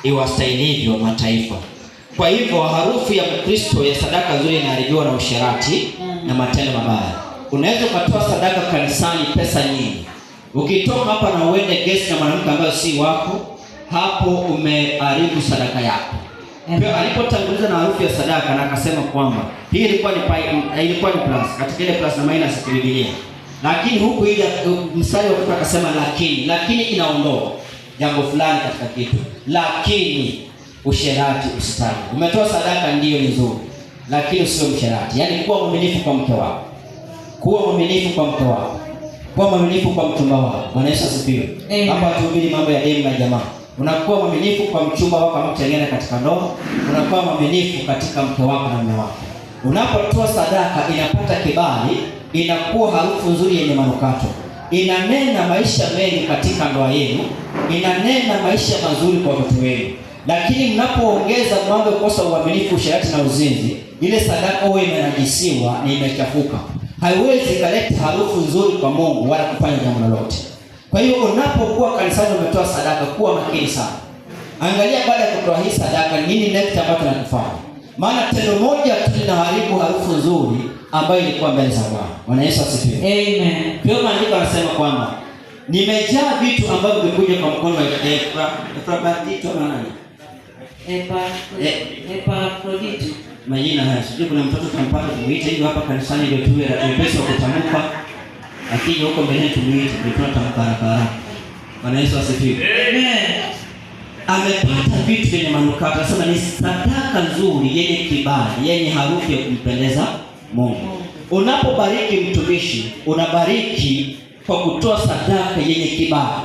[SPEAKER 2] iwastahilivyo mataifa. Kwa hivyo harufu ya Kristo ya sadaka nzuri inaharibiwa na usherati na matendo mabaya. Unaweza ukatoa sadaka kanisani pesa nyingi, ukitoka hapa na uende gesi na mwanamke ambaye si wako, hapo umeharibu sadaka yako. Kwa alipotanguliza na harufu ya sadaka na akasema kwamba hii ilikuwa ni plus, katika ile plus na minus Biblia. Lakini huku ile mstari wa kutoka akasema lakini inaondoa jambo fulani katika kitu. Lakini usherati usitaje. Umetoa sadaka ndio nzuri, lakini usio msherati. Yaani kuwa mwaminifu kwa mke wako. Kuwa mwaminifu kwa mke wako. Kuwa mwaminifu kwa mchumba wako. Bwana Yesu asifiwe. Hapa tuhubiri mambo ya demu na jamaa. Unakuwa mwaminifu kwa mchumba wako kama mtengene katika ndoa, unakuwa mwaminifu katika mke wako na mume wako. Unapotoa sadaka inapata kibali, inakuwa harufu nzuri yenye manukato. Inanena maisha mengi katika ndoa yenu, inanena maisha mazuri kwa watoto wenu. Lakini mnapoongeza mambo kosa uaminifu, usherati na uzinzi, ile sadaka huwa imenajisiwa na imechafuka. Haiwezi kaleta harufu nzuri kwa Mungu wala kufanya jambo lolote. Kwa hiyo unapokuwa kanisani umetoa sadaka, kuwa makini sana. Angalia baada ya kutoa hii sadaka nini next ambacho tunakufanya. Maana tendo moja tu linaharibu harufu nzuri ambayo ilikuwa mbele za Bwana. Bwana Yesu asifiwe. Amen. Kwa maandiko yanasema kwamba nimejaa vitu ambavyo vimekuja kwa mkono wa Epafrodito na nani? Epafrodito. Majina haya. Sijui kuna mtoto tunampata kumuita hivi hapa kanisani ndio tuwe pesa wa kutamka. Lakini huko mbele tumuite tunatamka haraka. Bwana Yesu asifiwe. Amen. Amepata vitu vyenye manukato. Anasema ni sadaka nzuri yenye kibali, yenye harufu ya kumpendeza Mungu. Unapobariki mtumishi, unabariki kwa kutoa sadaka yenye kibali,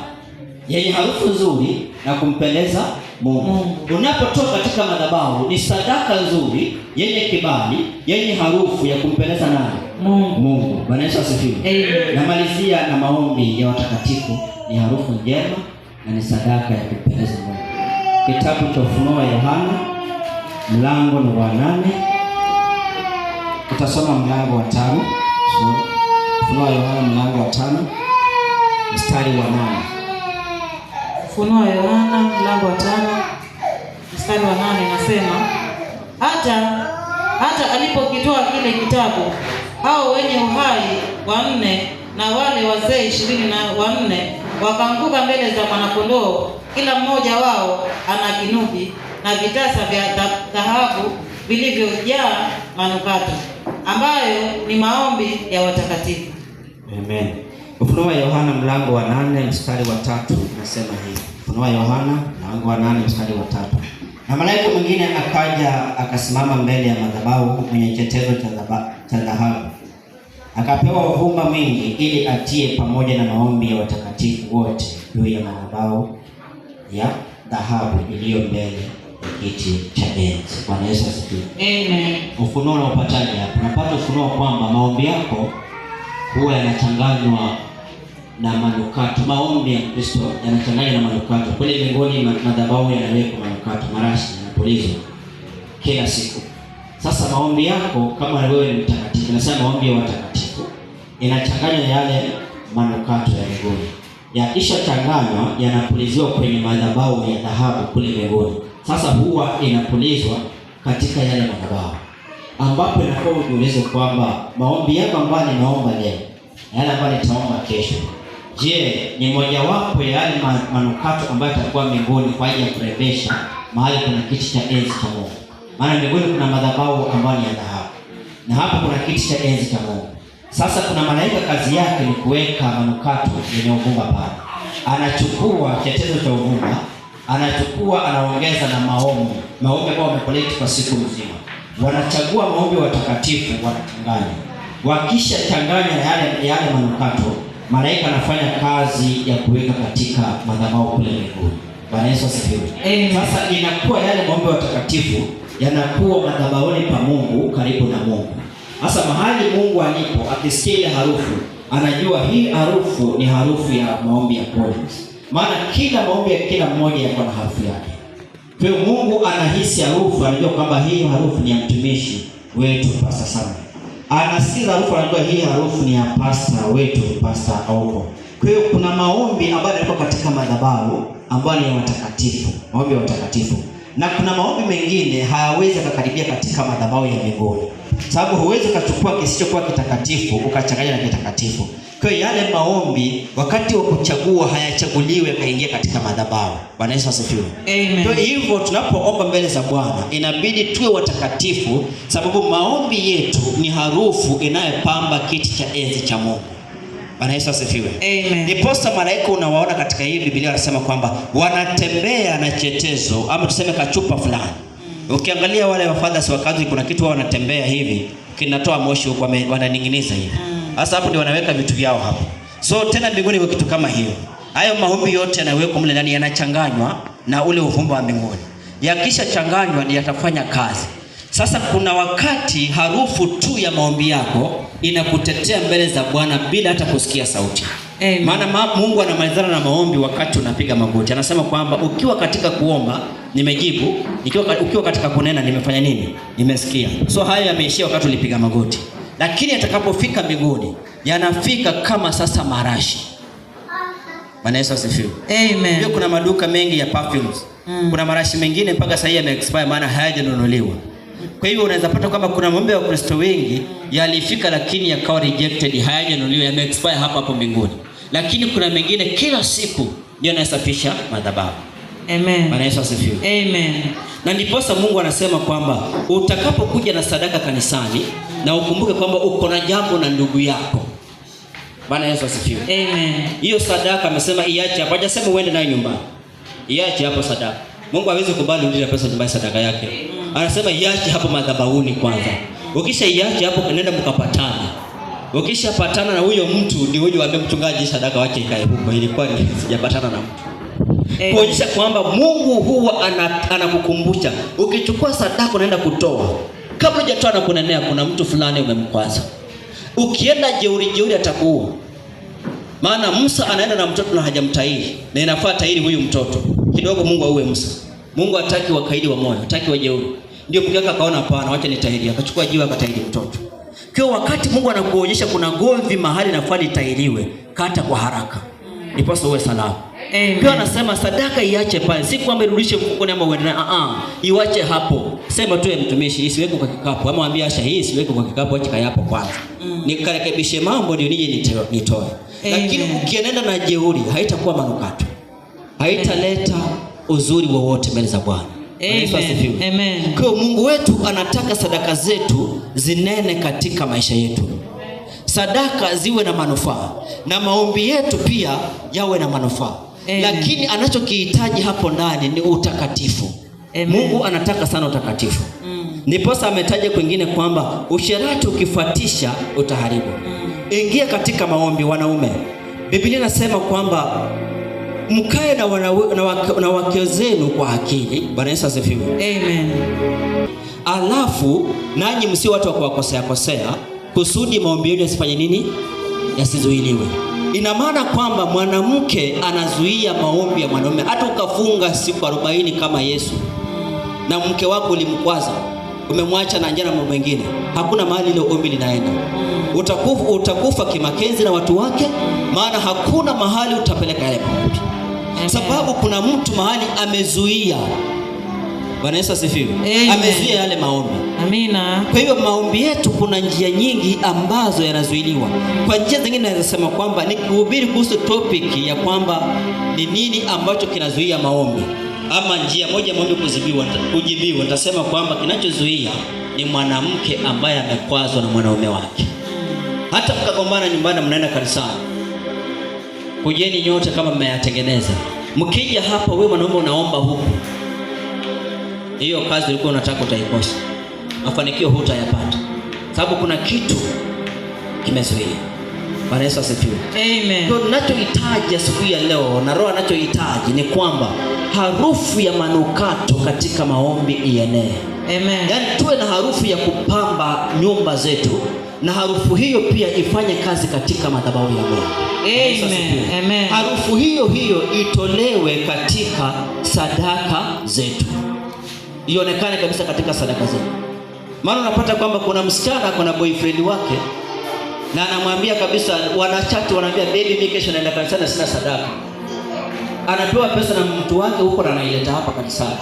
[SPEAKER 2] yenye harufu nzuri na kumpendeza Mungu. Unapotoa katika madhabahu ni sadaka nzuri yenye kibali, yenye harufu ya kumpendeza nani? Mungu. Bwana Yesu asifiwe. Namalizia na maombi ya watakatifu. Ni harufu njema na ni sadaka ya kumpendeza Mungu. Kitabu cha Ufunuo wa Yohana mlango ni wa 8. Utasoma mlango wa 5. Ufunuo wa Yohana mlango wa 5 mstari wa 8.
[SPEAKER 3] Ufunuo wa Yohana mlango wa 5 mstari wa 8 nasema, hata alipokitoa kile kitabu, hao wenye uhai 4 na wale wazee 24 wakaanguka mbele za mwanakondoo, kila mmoja wao ana kinubi na vitasa vya dhahabu vilivyojaa manukato, ambayo ni maombi ya watakatifu.
[SPEAKER 2] Amen. Ufunuo wa Yohana mlango wa 8 mstari wa 3 nasema hivi. Ufunuo wa Yohana mlango wa 8 mstari wa 3. Na malaika mwingine akaja akasimama mbele ya madhabahu mwenye chetezo cha dhahabu. Akapewa uvumba mwingi ili atie pamoja na maombi ya watakatifu wote juu ya madhabahu ya dhahabu iliyo mbele kiti cha enzi. Bwana Yesu asifiwe.
[SPEAKER 3] Amen.
[SPEAKER 2] Ufunuo unaopataje hapa? Unapata ufunuo kwamba maombi yako huwa yanachanganywa na manukato. Maombi ya Kristo yanachanganywa na manukato. Kule mbinguni madhabahu yanawekwa manukato, marashi yanapulizwa kila siku. Sasa maombi yako kama wewe ni mtakatifu, nasema maombi ya watakatifu inachanganywa yale manukato ya mbinguni. Yakisha changanywa yanapuliziwa kwenye madhabahu ya dhahabu kule mbinguni. Sasa huwa inapulizwa katika yale madhabahu, ambapo inakuwa ujiulize kwamba maombi yako ambayo ninaomba leo na yale ambayo nitaomba kesho, je, ni mojawapo ya yale manukato ambayo yatakuwa mbinguni kwa ajili ya kurembesha mahali kuna kiti cha enzi cha Mungu? Maana mbinguni kuna madhabahu ambayo ni ya dhahabu na hapa kuna kiti cha enzi cha Mungu. Sasa kuna malaika kazi yake ni kuweka manukato yenye uvumba pale. Anachukua chetezo cha uvumba, anachukua anaongeza na maombi ambayo wamekolekti kwa siku nzima. Wanachagua maombi watakatifu, wanachanganya. Wakisha changanya yale manukato, malaika anafanya kazi ya kuweka katika madhabahu kule mbinguni. Bwana Yesu asifiwe. Sasa inakuwa yale maombi watakatifu yanakuwa madhabahuni pa Mungu, karibu na Mungu. Sasa mahali Mungu alipo, akisikia ile harufu, anajua hii harufu ni harufu ya maombi ya kweli. Maana kila maombi ya kila mmoja yako na harufu yake. Kwa hiyo Mungu anahisi harufu, anajua kwamba hii harufu ni ya mtumishi wetu Pastor Samuel. Anasikia harufu, anajua hii harufu ni ya pastor wetu Pastor Auko. Kwa hiyo kuna maombi ambayo yako katika madhabahu ambayo ni ya watakatifu, maombi ya watakatifu. Na kuna maombi mengine hayawezi kukaribia katika madhabahu ya mbinguni. Sababu huwezi kuchukua kisichokuwa kitakatifu ukachanganya na kitakatifu. Kwa hiyo yale maombi wakati wa kuchagua hayachaguliwe kaingia katika madhabahu. Bwana Yesu asifiwe. Amen. Kwa hivyo tunapoomba mbele za Bwana inabidi tuwe watakatifu, sababu maombi yetu ni harufu inayopamba kiti cha enzi cha Mungu. Bwana Yesu asifiwe. Amen. Ndiposa malaika unawaona katika hii Biblia wanasema kwamba wanatembea na chetezo ama tuseme kachupa fulani. Ukiangalia wale wafathers wa kazi kuna kitu wao wanatembea hivi, kinatoa moshi huko wananinginiza hivi. Sasa hapo ndio wanaweka vitu vyao hapo. So tena mbinguni kwa kitu kama hiyo. Hayo maombi yote yanawekwa mle ndani, yanachanganywa na ule uvumba wa mbinguni. Yakisha changanywa ndio yatafanya kazi. Sasa kuna wakati harufu tu ya maombi yako inakutetea mbele za Bwana bila hata kusikia sauti. Amen. Maana Mungu anamalizana na maombi wakati unapiga magoti. Anasema kwamba ukiwa katika kuomba nimejibu, ukiwa katika kunena nimefanya nini? Nimesikia. So haya yameishia wakati ulipiga magoti. Lakini atakapofika mbinguni yanafika kama sasa marashi. Bwana Yesu asifiwe. Amen. Ndio kuna maduka mengi ya perfumes. Kuna marashi mengine mpaka sasa yame-expire maana hayajanunuliwa. Kwa hivyo unaweza pata kwamba kuna maombi ya Kristo wengi yalifika lakini yakawa rejected, hayajanunuliwa, yame-expire hapo mbinguni. Lakini kuna mengine kila siku ndio yanasafisha madhabahu. Amen. Bwana Yesu asifiwe. Amen. Na ndiposa Mungu anasema kwamba utakapokuja na sadaka kanisani na ukumbuke kwamba uko na jambo na ndugu yako. Bwana Yesu asifiwe. Amen. Hiyo sadaka amesema iache hapo, hajasema uende nayo nyumbani. Iache hapo sadaka. Mungu hawezi kubali urudishe pesa nyumbani sadaka yake. Anasema iache hapo madhabahuni kwanza. Ukisha iache hapo nenda mkapatana. Ukisha patana na huyo mtu ndio uje waambie mchungaji sadaka wache ikae huko, ilikuwa ni sijapatana na mtu. Kuonyesha kwamba Mungu huwa anakukumbusha ukichukua sadaka unaenda kutoa, kabla hujatoa na kunenea kuna mtu fulani umemkwaza. Ukienda jeuri atakuua. Maana Musa anaenda na mtoto na hajamtahiri, na inafaa tahiri huyu mtoto. Kidogo Mungu auwe Musa. Mungu hataki wakaidi wa moyo, hataki wajeuri. Ndio mgaka akaona hapana, wacha nitahiri, akachukua jiwe akatahiri mtoto. Kwa wakati Mungu anakuonyesha kuna gomvi mahali nafaa litahiriwe, kata kwa haraka. Niposa uwe salama. Pia anasema sadaka iache pale, si kwamba irudishe mfukoni ama uende, iwache hapo. Sema tu mtumishi isiweke kwa kikapu, ama mwambie Asha hii isiweke kwa kikapu, acha kaya hapo kwanza. Nikarekebishe mambo ndio nije nitoe. Lakini ukienenda na jeuri haitakuwa manukato. Haitaleta uzuri wowote mbele za Bwana. Amen. Amen. Kwa Mungu wetu anataka sadaka zetu zinene katika maisha yetu. Sadaka ziwe na manufaa na maombi yetu pia yawe na manufaa. Lakini anachokihitaji hapo ndani ni utakatifu. Amen. Mungu anataka sana utakatifu. Niposa ametaja kwingine kwamba usherati ukifuatisha utaharibu. Ingia katika maombi wanaume. Biblia inasema kwamba mkae na wake zenu kwa akili. Bwana Yesu asifiwe.
[SPEAKER 3] Amen.
[SPEAKER 2] Alafu nanyi msio watu wa kuwakosea kusudi maombi yenu yasifanye nini? Yasizuiliwe. Ina maana kwamba mwanamke anazuia maombi ya mwanaume. Hata ukafunga siku 40 kama Yesu na mke wako ulimkwaza, umemwacha na njia na mambo mengine, hakuna mahali ile ombi linaenda. Utakufa kimakenzi na watu wake, maana hakuna mahali utapeleka yale maombi. Sababu kuna mtu mahali amezuia. Bwana Yesu asifiwe. Amezuia yale maombi.
[SPEAKER 3] Amina.
[SPEAKER 2] Kwa hivyo maombi yetu kuna njia nyingi ambazo yanazuiliwa. Kwa njia zingine naweza sema kwamba nikihubiri kuhusu topic ya kwamba ni nini ambacho kinazuia maombi, ama njia moja maombi kujibiwa, nitasema kwamba kinachozuia ni mwanamke ambaye amekwazwa na mwanaume wake. Hata mkagombana nyumbani, mnaenda kanisani, kujeni nyote kama mmeyatengeneza. Mkija hapa wewe mwanaume unaomba huku, hiyo kazi ulikuwa unataka utaikosa. Mafanikio hutayapata. Sababu kuna kitu kimezuia. Bwana Yesu asifiwe.
[SPEAKER 3] Amen.
[SPEAKER 2] Kwa ninachohitaji siku ya leo na Roho anachohitaji ni kwamba harufu ya manukato katika maombi ienee.
[SPEAKER 3] Amen.
[SPEAKER 2] Yaani tuwe na harufu ya kupamba nyumba zetu, na harufu hiyo pia ifanye kazi katika madhabahu ya Mungu.
[SPEAKER 3] Amen. Amen.
[SPEAKER 2] Harufu hiyo itolewe katika sadaka zetu. Ionekane kabisa katika sadaka zetu. Maana unapata kwamba kuna msichana kuna boyfriend wake na anamwambia kabisa, wanachati wanaambia baby mimi kesho naenda kanisani sina sadaka. Anapewa pesa na mtu wake huko na anaileta hapa kanisani.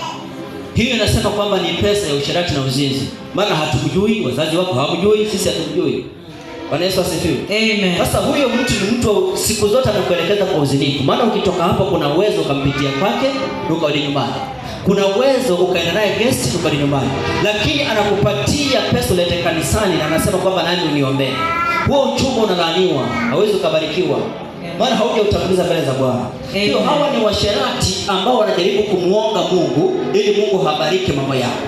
[SPEAKER 2] Hiyo inasema kwamba ni pesa ya usherati na uzinzi. Maana hatukujui, wazazi wako hawajui, sisi hatukujui. Bwana Yesu asifiwe.
[SPEAKER 3] Amen.
[SPEAKER 2] Sasa huyo mtu ni mtu siku zote anakuelekeza kwa uzinifu. Maana ukitoka hapo kuna uwezo ukampitia kwake ukarudi nyumbani. Kuna uwezo ukaenda naye guest ukarudi nyumbani. Lakini anakupatia pesa ulete kanisani na anasema kwamba nani uniombee. Huo uchumba unalaaniwa, hauwezi kubarikiwa. Maana haujatanguliza mbele za Bwana. Hiyo hawa ni washerati ambao wanajaribu kumuonga Mungu ili Mungu habariki mambo yao.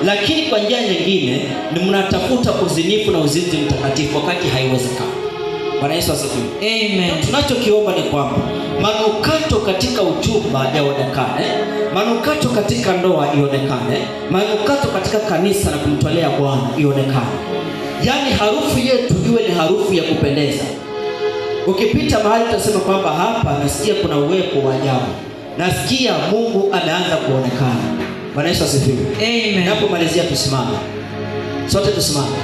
[SPEAKER 2] Lakini kwa njia nyingine ni mnatafuta uzinifu na uzinzi mtakatifu wakati haiwezekani. Bwana Yesu asifiwe.
[SPEAKER 3] Amen.
[SPEAKER 2] Tunachokiomba ni kwamba manukato katika uchumba yaonekane, manukato katika ndoa ionekane, manukato katika kanisa na kumtolea Bwana ionekane. Yaani harufu yetu iwe ni harufu ya kupendeza. Ukipita mahali utasema kwamba hapa nasikia kuna uwepo wa ajabu. Nasikia Mungu ameanza kuonekana. Bwana Yesu asifiwe.
[SPEAKER 3] Amen.
[SPEAKER 2] Napomalizia tusimame. Sote tusimame.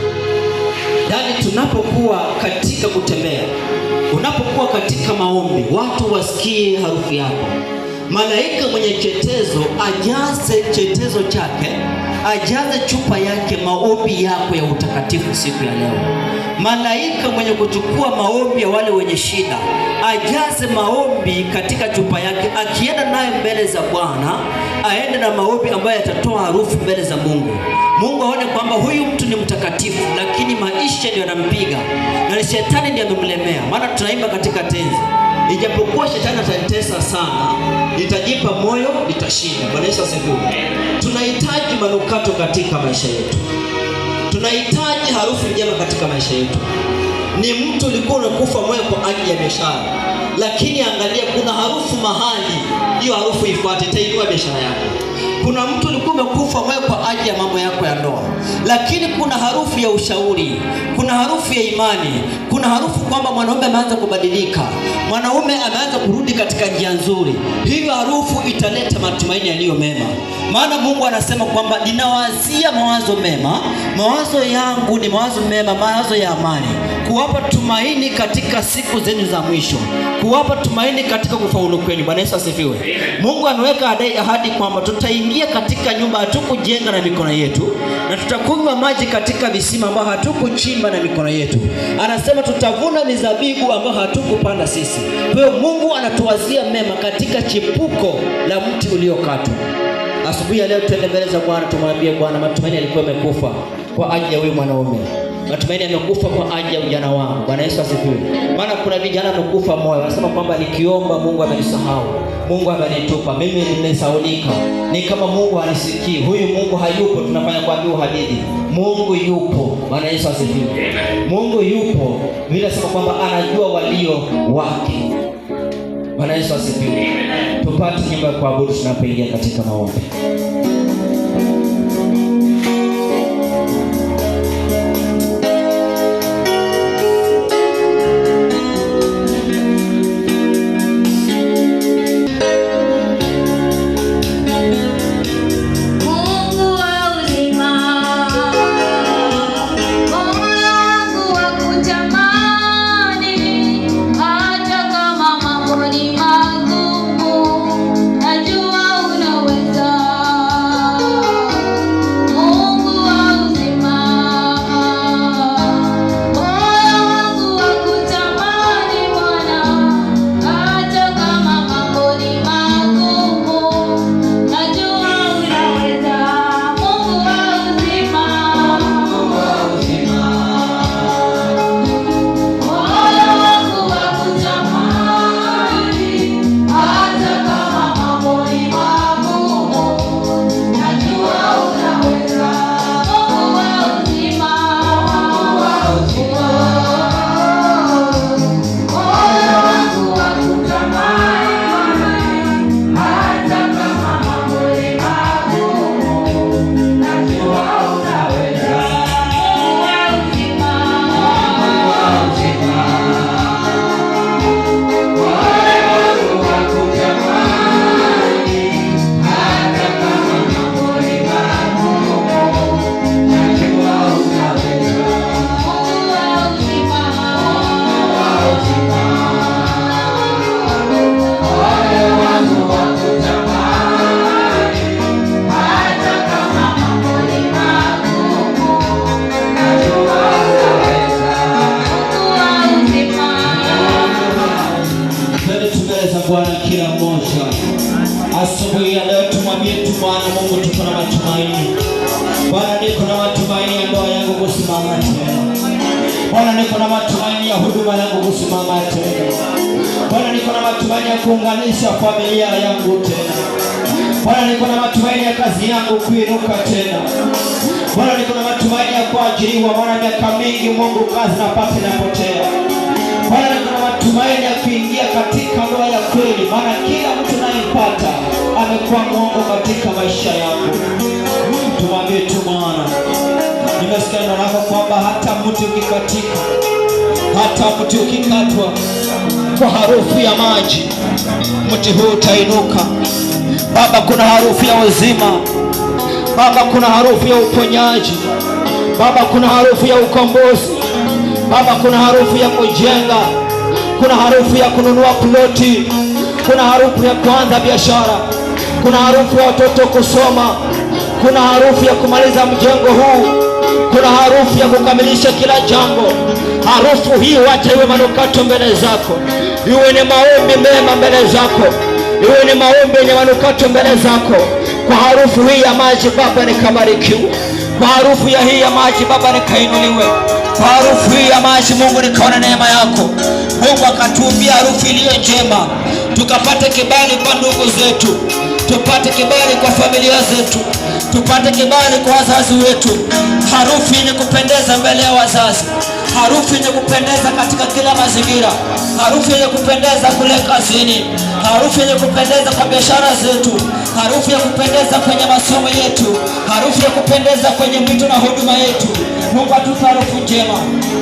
[SPEAKER 2] Yaani tunapokuwa katika kutembea, unapokuwa katika maombi, watu wasikie harufu yako. Malaika mwenye chetezo ajaze chetezo chake, ajaze chupa yake maombi yako ya utakatifu siku ya leo. Malaika mwenye kuchukua maombi ya wale wenye shida, ajaze maombi katika chupa yake, akienda naye mbele za Bwana, aende na maombi ambayo yatatoa harufu mbele za Mungu. Mungu aone kwamba huyu mtu ni mtakatifu, lakini maisha ndio yanampiga na ni shetani ndiye amemlemea. Maana tunaimba katika tenzi, ijapokuwa shetani atanitesa sana, nitajipa moyo, nitashinda. Bwana Yesu asifiwe. Tunahitaji manukato katika maisha yetu. Tunahitaji harufu njema katika maisha yetu. Ni mtu ulikuwa unakufa moyo kwa ajili ya biashara, lakini angalia kuna harufu mahali, hiyo harufu ifuate, itainua biashara yako. Kuna mtu ulikuwa umekufa moyo kwa ajili ya mambo yako ya ndoa, lakini kuna harufu ya ushauri, kuna harufu ya imani, kuna harufu kwamba mwanaume ameanza kubadilika, mwanaume ameanza kurudi katika njia nzuri. Hiyo harufu italeta matumaini yaliyo mema. Maana Mungu anasema kwamba ninawazia mawazo mema, mawazo yangu ni mawazo mema, mawazo ya amani, kuwapa tumaini katika siku zenu za mwisho, kuwapa tumaini katika kufaulu kwenu. Bwana Yesu asifiwe. Mungu ameweka ahadi kwamba tutaingia katika nyumba hatukujenga na mikono yetu, na tutakunywa maji katika visima ambao hatukuchimba na mikono yetu. Anasema tutavuna mizabibu ambao hatukupanda sisi. Kwa hiyo Mungu anatuwazia mema katika chipuko la mti uliokatwa. Asubuhi ya leo tuende mbele za Bwana, tumwambie Bwana, matumaini yalikuwa yamekufa kwa ajili ya wewe mwanaume. Matumaini yamekufa kwa ajili ya ujana wangu. Bwana Yesu asifiwe. Maana kuna vijana wamekufa moyo, wanasema kwamba nikiomba Mungu amenisahau, Mungu amenitupa, mimi nimesaulika, ni kama Mungu hanisikii, huyu Mungu hayupo. Tunafanya kuambiwa hadithi, Mungu yupo. Bwana Yesu asifiwe. Mungu yupo. Biblia inasema kwamba anajua walio wake. Bwana Yesu asifiwe. Tupate nyimbo ya kuabudu tunapoingia katika maombi.
[SPEAKER 1] Bwana kila mmoja asubuhi ya leo tumwambie tu Bwana Mungu, tuko na matumaini. Bwana, niko na matumaini ya ndoa yangu kusimama tena. Bwana, niko na matumaini ya huduma yangu kusimama tena. Bwana, niko na matumaini ya kuunganisha familia yangu tena. Bwana, niko na matumaini ya kazi yangu kuinuka tena. Bwana, niko na matumaini ya kuajiriwa. Bwana, miaka mingi Mungu kazi napata inapotea. Bwana, niko na matumaini ya kuingia katika ndoa ya kweli, maana kila mtu anayempata amekuwa mwongo katika maisha yangu. Tumwambie tu Bwana, nimesikia neno lako kwamba hata mti ukikatika, hata mti ukikatwa kwa harufu ya maji, mti huu utainuka. Baba, kuna harufu ya uzima. Baba, kuna harufu ya uponyaji. Baba, kuna harufu ya ukombozi. Baba, kuna harufu ya kujenga. Kuna harufu ya kununua ploti. Kuna harufu ya kuanza biashara. Kuna harufu ya watoto kusoma. Kuna harufu ya kumaliza mjengo huu. Kuna harufu ya kukamilisha kila jambo. Harufu hii wacha iwe manukato mbele zako. Iwe ni maombi mema mbele zako. Iwe ni maombi yenye manukato mbele zako. Kwa harufu hii ya maji Baba nikabarikiwe. Kwa harufu ya hii ya maji Baba nikainuliwe. Kwa harufu hii ya maji Mungu nikaona neema yako. Mungu akatuumbia harufu iliyo njema. Tukapate kibali kwa ndugu zetu. Tupate kibali kwa familia zetu. Tupate kibali kwa wazazi wetu. Harufu yenye kupendeza mbele ya wazazi. Harufu yenye kupendeza katika kila mazingira. Harufu yenye kupendeza kule kazini. Harufu yenye kupendeza kwa biashara zetu. Harufu ya kupendeza kwenye masomo yetu. Harufu ya kupendeza kwenye mito na huduma yetu. Mungu atupe harufu njema.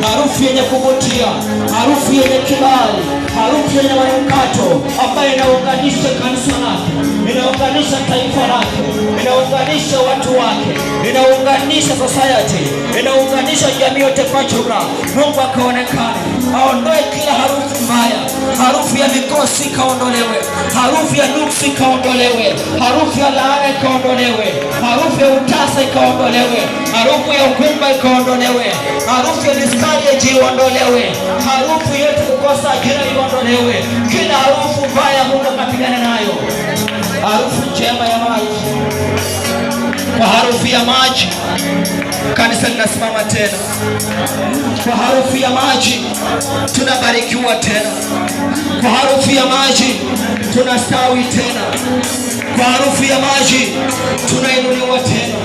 [SPEAKER 1] Harufu yenye kuvutia. Harufu yenye kibali. Harufu yenye manukato ambayo inaunganisha kanisa lake. Inaunganisha taifa lake. Inaunganisha watu wake. Inaunganisha society. Inaunganisha jamii yote kwa jumla. Mungu akaonekane. Aondoe kila harufu mbaya. Harufu ya mikosi kaondolewe. Harufu ya nuksi kaondolewe. Harufu ya laana ikaondolewe. Harufu ya utasa ikaondolewe. Harufu ya ugumba ikaondolewe. Harufu ya discourage iondolewe. Harufu yote kukosa ajira iondolewe. Kila harufu mbaya Mungu akapigana nayo. Harufu njema ya maji. Kwa harufu ya maji kanisa linasimama tena. Kwa harufu ya maji tunabarikiwa tena. Kwa harufu ya maji tunastawi tena. Kwa harufu ya maji tunainuliwa tena.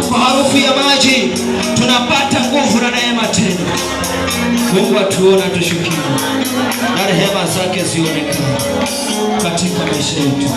[SPEAKER 1] Kwa harufu ya maji tunapata nguvu na neema tena. Mungu atuona tushukie, na rehema zake zionekane katika maisha yetu.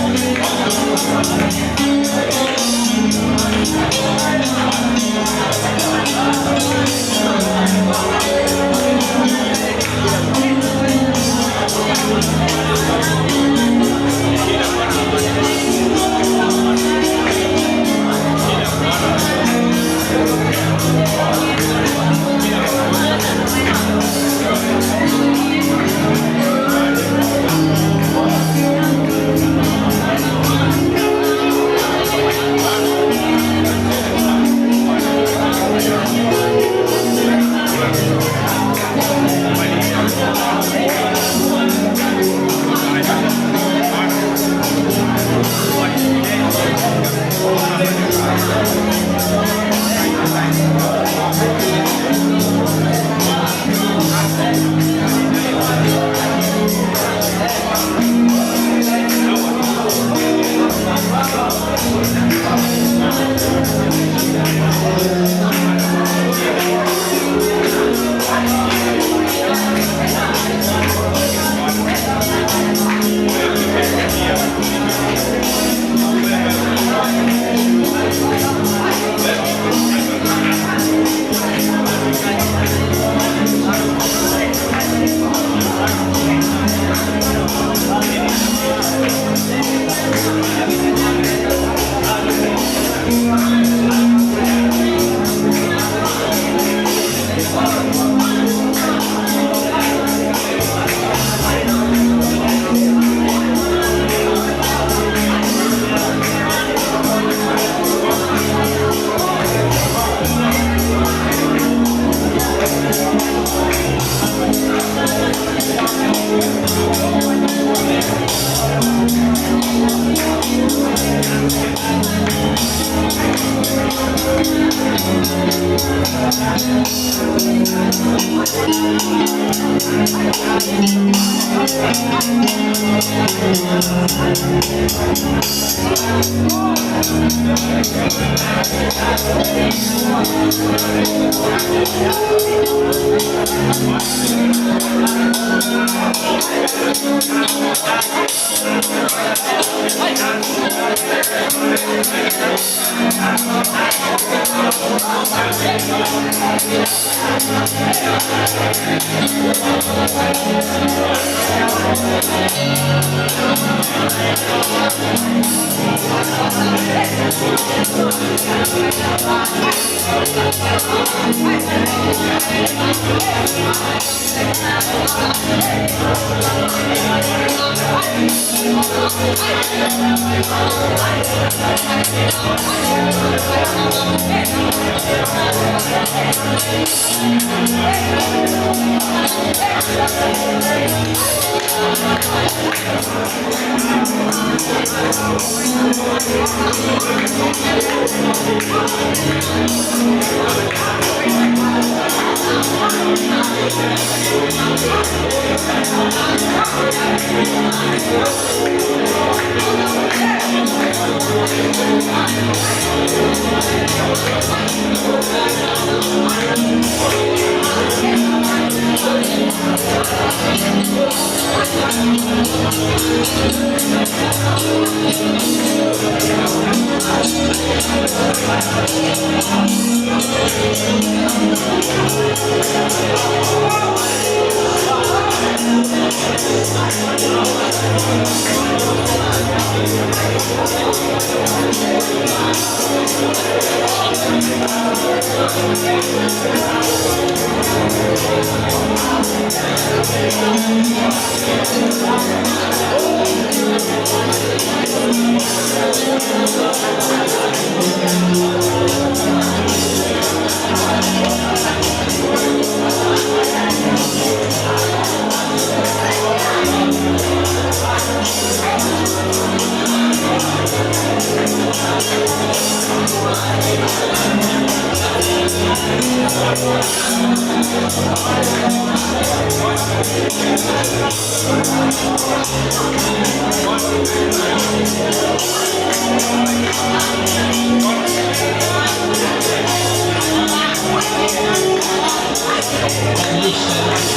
[SPEAKER 1] Badilisha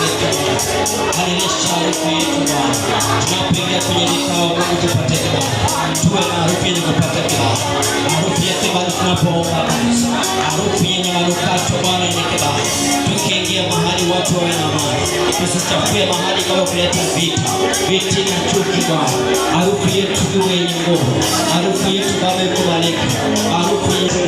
[SPEAKER 2] Badilisha harufu yetu Bwana. Tunapoingia kwenye vikao Mungu tupate kibali. Tuwe na harufu yenye kupata kibali. Harufu ya kibali tunapoomba kanisa. Harufu yenye manukato Bwana yenye kibali. Tukiingia mahali watu wawe na amani. Tusichafue mahali kama kuleta vita. Vita na chuki Bwana. Harufu yetu iwe yenye nguvu. Harufu yetu Baba ikubalike. Harufu yetu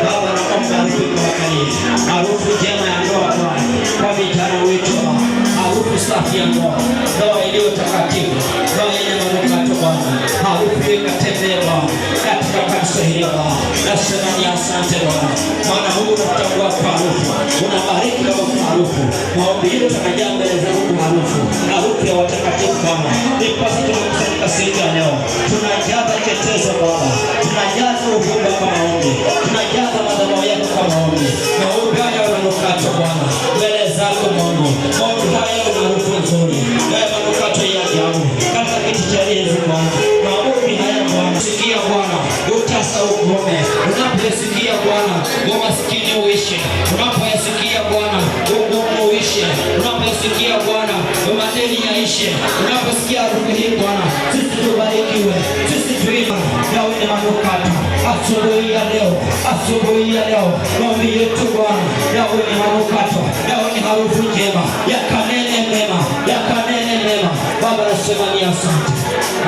[SPEAKER 2] Baba naomba harufu kwa kanisa. Harufu njema ya ndoa Bwana. Kwa vijana wetu Bwana. Harufu safi ya ndoa. Ndoa iliyo takatifu. Ndoa yenye manukato Bwana. Harufu ikatembee Bwana. Katika kanisa hili Bwana. Nasema ni asante Bwana. Maana Mungu unatambua kwa harufu. Unabariki kwa harufu. Maombi yetu tunajaa mbele za Mungu harufu. Harufu ya watakatifu Bwana. Nipasi tunakusanyika siku ya leo. Tunajaza chetezo Bwana. Tunajaza uvumba kwa maombi. Tunajaza madhabahu yako kwa maombi. Maombi haya yananukato Bwana. Mbele zako Mungu. Maombi haya yana harufu nzuri. Haya manukato ya ajabu. Katika kiti cha enzi Bwana. Maombi haya Bwana. Sikia Bwana. Utasa ukome. Unaposikia Bwana, umaskini uishe. Unaposikia Bwana, ugumu uishe. Unaposikia Bwana, madeni yaishe. Unaposikia harufu hii Bwana, sisi tubarikiwe. Sisi tuimba yawe ni manukato. Asubuhi ya leo, asubuhi ya leo, maombi yetu Bwana yawe ni manukato, yawe ni harufu njema, yakanene mema, yakanene mema. Baba nasema ni asante.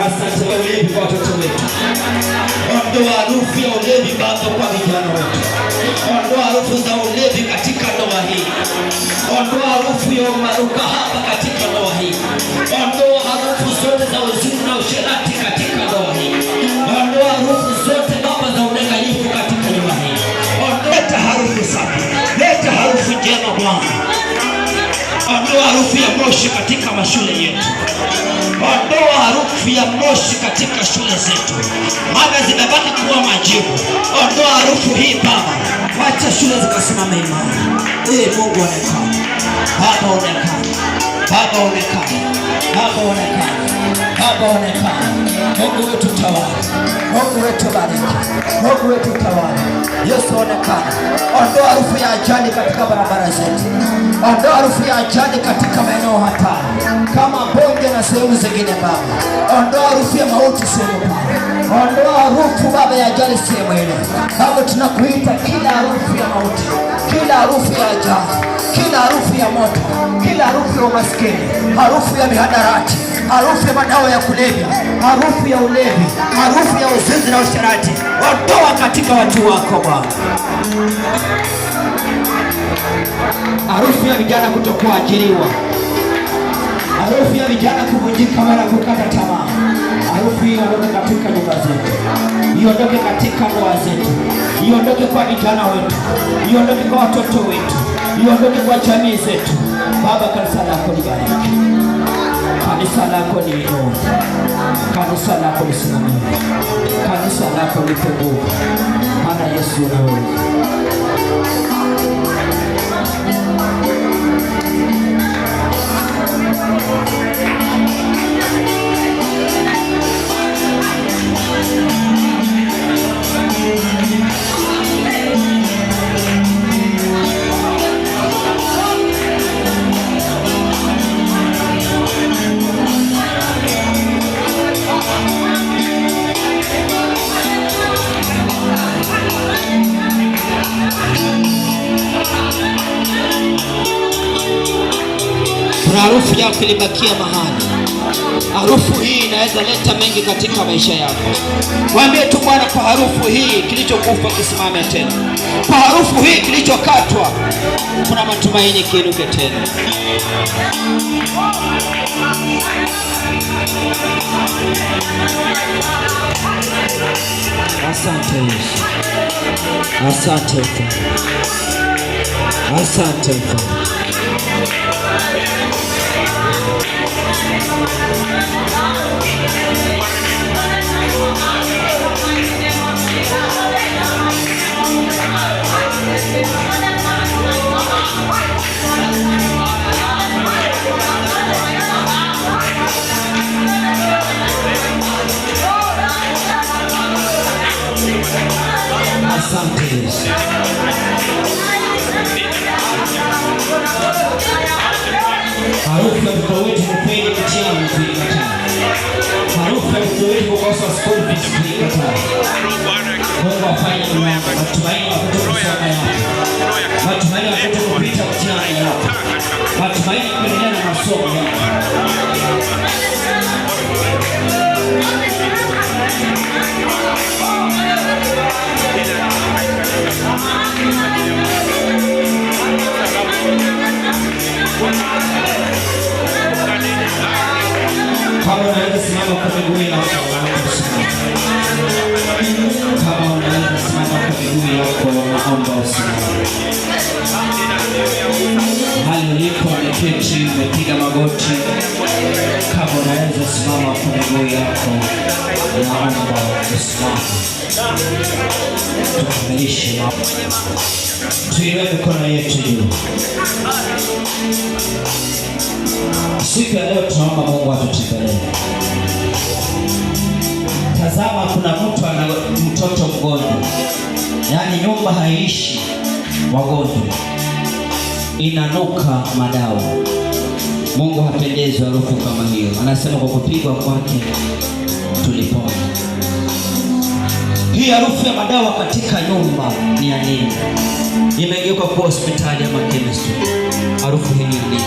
[SPEAKER 2] Asante kwa ulevi kwa watoto wetu. Ondoa harufu ya ulevi Baba kwa vijana wetu. Ondoa harufu za ulevi katika ndoa hii. Ondoa harufu ya umaruka hapa katika ndoa hii. Ondoa harufu zote za uzinzi na usherati katika ndoa hii. Ondoa harufu zote Baba za udanganyifu katika ndoa hii. Leta harufu safi. Leta harufu njema Bwana. Ondoa harufu ya moshi katika mashule yetu. Ondoa harufu ya moshi katika shule zetu. Maana zimebaki kuwa majivu. Ondoa harufu hii Baba. Wacha shule zikasimama imara. Mungu onekana. Baba onekana. Baba onekana. Baba onekana. Baba onekana. Mungu wetu tawala. Mungu wetu bariki. Mungu wetu tawala. Yesu onekana. Ondoa harufu ya ajali katika barabara zetu. Ondoa harufu ya ajali katika maeneo hatari kama Bonde na sehemu zingine Baba. Ondoa harufu ya mauti sehemu Baba. Ondoa harufu Baba ya ajali sehemu ile. Baba tunakuita kila harufu ya mauti, kila harufu ya ajali, kila harufu ya moto, kila harufu ya umaskini, harufu ya mihadarati, harufu ya madawa ya kulevya, harufu ya ulevi, harufu ya uzinzi na usherati. Ondoa katika watu wako Bwana. Harufu ya vijana kutokuwa ajiriwa, harufu ya vijana kuvunjika wala kukata tamaa. Harufu hii iondoke katika nyumba zetu, iondoke katika ndoa zetu, iondoke kwa vijana wetu, iondoke kwa watoto wetu, iondoke kwa jamii zetu. Baba, kanisa lako libariki, kanisa lako liinue, kanisa lako lisimamie, kanisa lako lipe nguvu, maana Yesu unaweza. Harufu yako ilibakia mahali. Harufu hii inaweza leta mengi katika maisha yako. Mwambie tu Bwana, kwa harufu hii kilichokufa kisimame tena. Kwa harufu hii kilichokatwa kuna matumaini kiinuke tena. Asante Yesu. Asante Bwana. Asante Bwana. Asante Yesu. Harufu ya mtoto wetu kufeli mtihani tulikataa. Harufu ya mtoto wetu kukosa school fees tulikataa. Mungu afanye matumaini ya kutoka kusoma yako. Matumaini ya kutoka kupita mtihani yako. Matumaini ya kuendelea na masomo yako. Kama unaweza simama kwa miguu yako, kama unaweza simama kwa miguu yako, naomba usimame. Hali ulipo umeketi, umepiga magoti. Kama unaweza simama kwa miguu yako, naomba usimame. Tukamilishe mambo. Tuinue mikono yetu juu. Siku ya leo tunaomba Mungu atutembelee. Tazama, kuna mtu ana mtoto mgonjwa, yaani nyumba haiishi wagonjwa, inanuka madawa. Mungu hapendezwi harufu kama hiyo. Anasema kwa kupigwa kwake tulipona. Hii harufu ya madawa katika nyumba ni ya nini? Imegeuka kuwa hospitali ama chemistry. Harufu hii ni ya nini?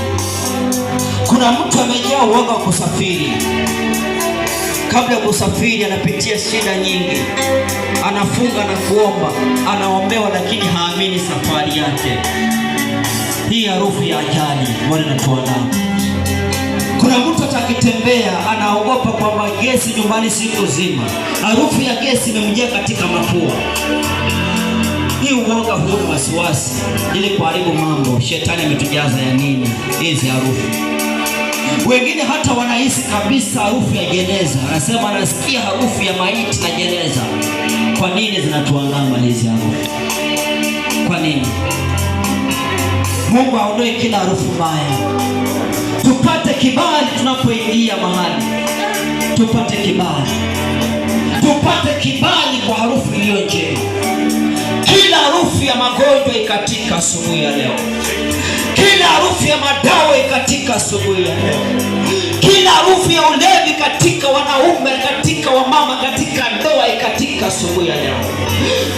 [SPEAKER 2] Kuna mtu amejaa uoga wa kusafiri. Kabla ya kusafiri anapitia shida nyingi. Anafunga na kuomba, anaombewa lakini haamini safari yake. Hii harufu ya ajali wale natuona. Kuna mtu atakitembea anaogopa kwamba gesi nyumbani siku zima. Harufu ya gesi imemjia katika mapua. Hii uoga, huna wasiwasi ili kuharibu mambo. Shetani ametujaza ya nini hizi harufu? Wengine hata wanahisi kabisa harufu ya jeneza. Anasema anasikia harufu ya maiti na jeneza. Kwa nini zinatuandama hizi harufu? Kwa nini? Mungu aondoe kila harufu mbaya. Tupate kibali tunapoingia mahali. Tupate kibali. Tupate kibali kwa harufu iliyo njema. Kila harufu ya magonjwa ikatika asubuhi ya leo. Kila harufu ya madawa ikatika asubuhi ya leo. Kila harufu ya ulevi katika wanaume, katika wamama, katika ndoa ikatika asubuhi ya leo.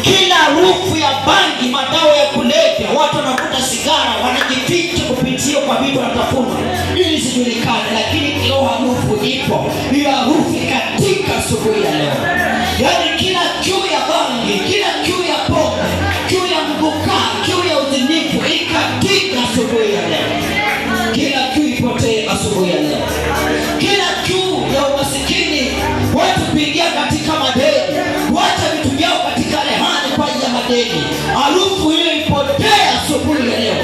[SPEAKER 2] Kila harufu ya bangi, madawa ya kulevya, watu wanavuta sigara, wanajificha kupitia kwa vitu wanatafuna ili sijulikane, lakini hiyo harufu ipo. Hiyo harufu ikatika asubuhi ya leo. Yaani kila kiu ya bangi, kila kiu ya pombe, kiu ya mbuka, kiu ya uzinifu ikatika asubuhi ya leo. Kila kiu ipotee asubuhi ya leo. Kila kiu ya umasikini, watu kuingia katika madeni, wacha vitu vyao katika rehani kwa ajili ya madeni. Harufu hiyo ipotee asubuhi ya leo.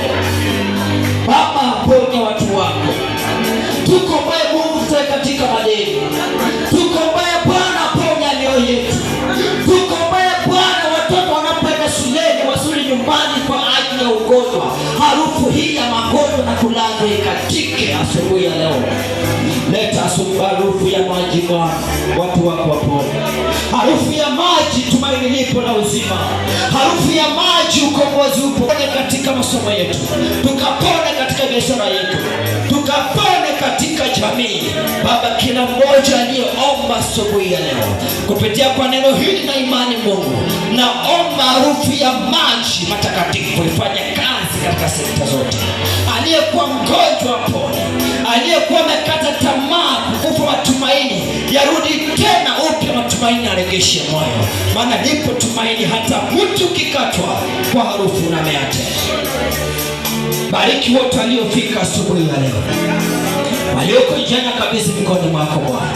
[SPEAKER 2] Baba, ponya watu wako. Tukomboe Mungu kutoka katika madeni. Tukomboe Bwana, ponya mioyo yetu. Tukomboe Bwana, watoto wanapoenda shuleni wasuli nyumbani kwa ajili ya ugonjwa. Harufu hii ya magonjwa na kulazwa ikatike asubuhi ya leo. Leta harufu ya maji Bwana, watu wako wapone. Harufu ya maji, tumaini lipo na uzima. Harufu ya maji, ukombozi upo katika masomo yetu. Tukapone katika biashara yetu. Tukapone katika jamii. Baba, kila mmoja aliyeomba asubuhi ya leo kupitia kwa neno hili na imani Mungu, naomba harufu ya maji matakatifu ifanye kazi katika sekta zote. Aliyekuwa mgonjwa apone. Aliyekuwa amekata tamaa, kufa matumaini yarudi tena upya, matumaini aregeshe moyo. Maana lipo tumaini hata mtu ukikatwa kwa harufu na meate. Bariki wote waliofika asubuhi ya leo, walioko njiani kabisa mikononi mwako Bwana.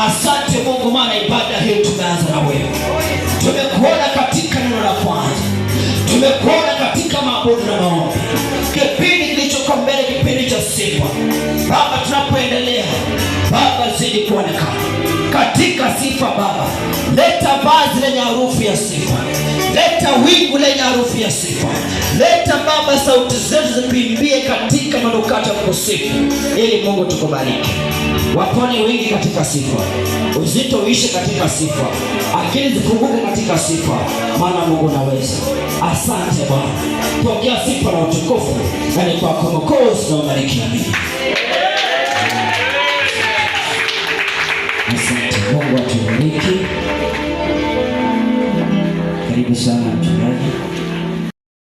[SPEAKER 2] Asante Mungu, maana ibada hii tumeanza na wewe. Tumekuona katika neno la kwanza, tumekuona katika maabudu na maombi. Kipindi kilichoko mbele, kipindi cha sifa. Baba, tunapoendelea Baba, zidi kuonekana katika sifa. Baba, leta vazi lenye harufu ya sifa. Leta wingu lenye harufu ya sifa. Leta Baba, sauti zetu zipimbie katika manukato ya kusifu, ili Mungu tukubariki. Wapone wengi katika sifa. Uzito uishe katika sifa. Akili zifunguke katika sifa. Maana Mungu naweza. Asante Bwana. Pokea sifa na utukufu. Na ni kwako Mwokozi na ubariki. Amen. Mungu atubariki. Karibu sana mchungaji.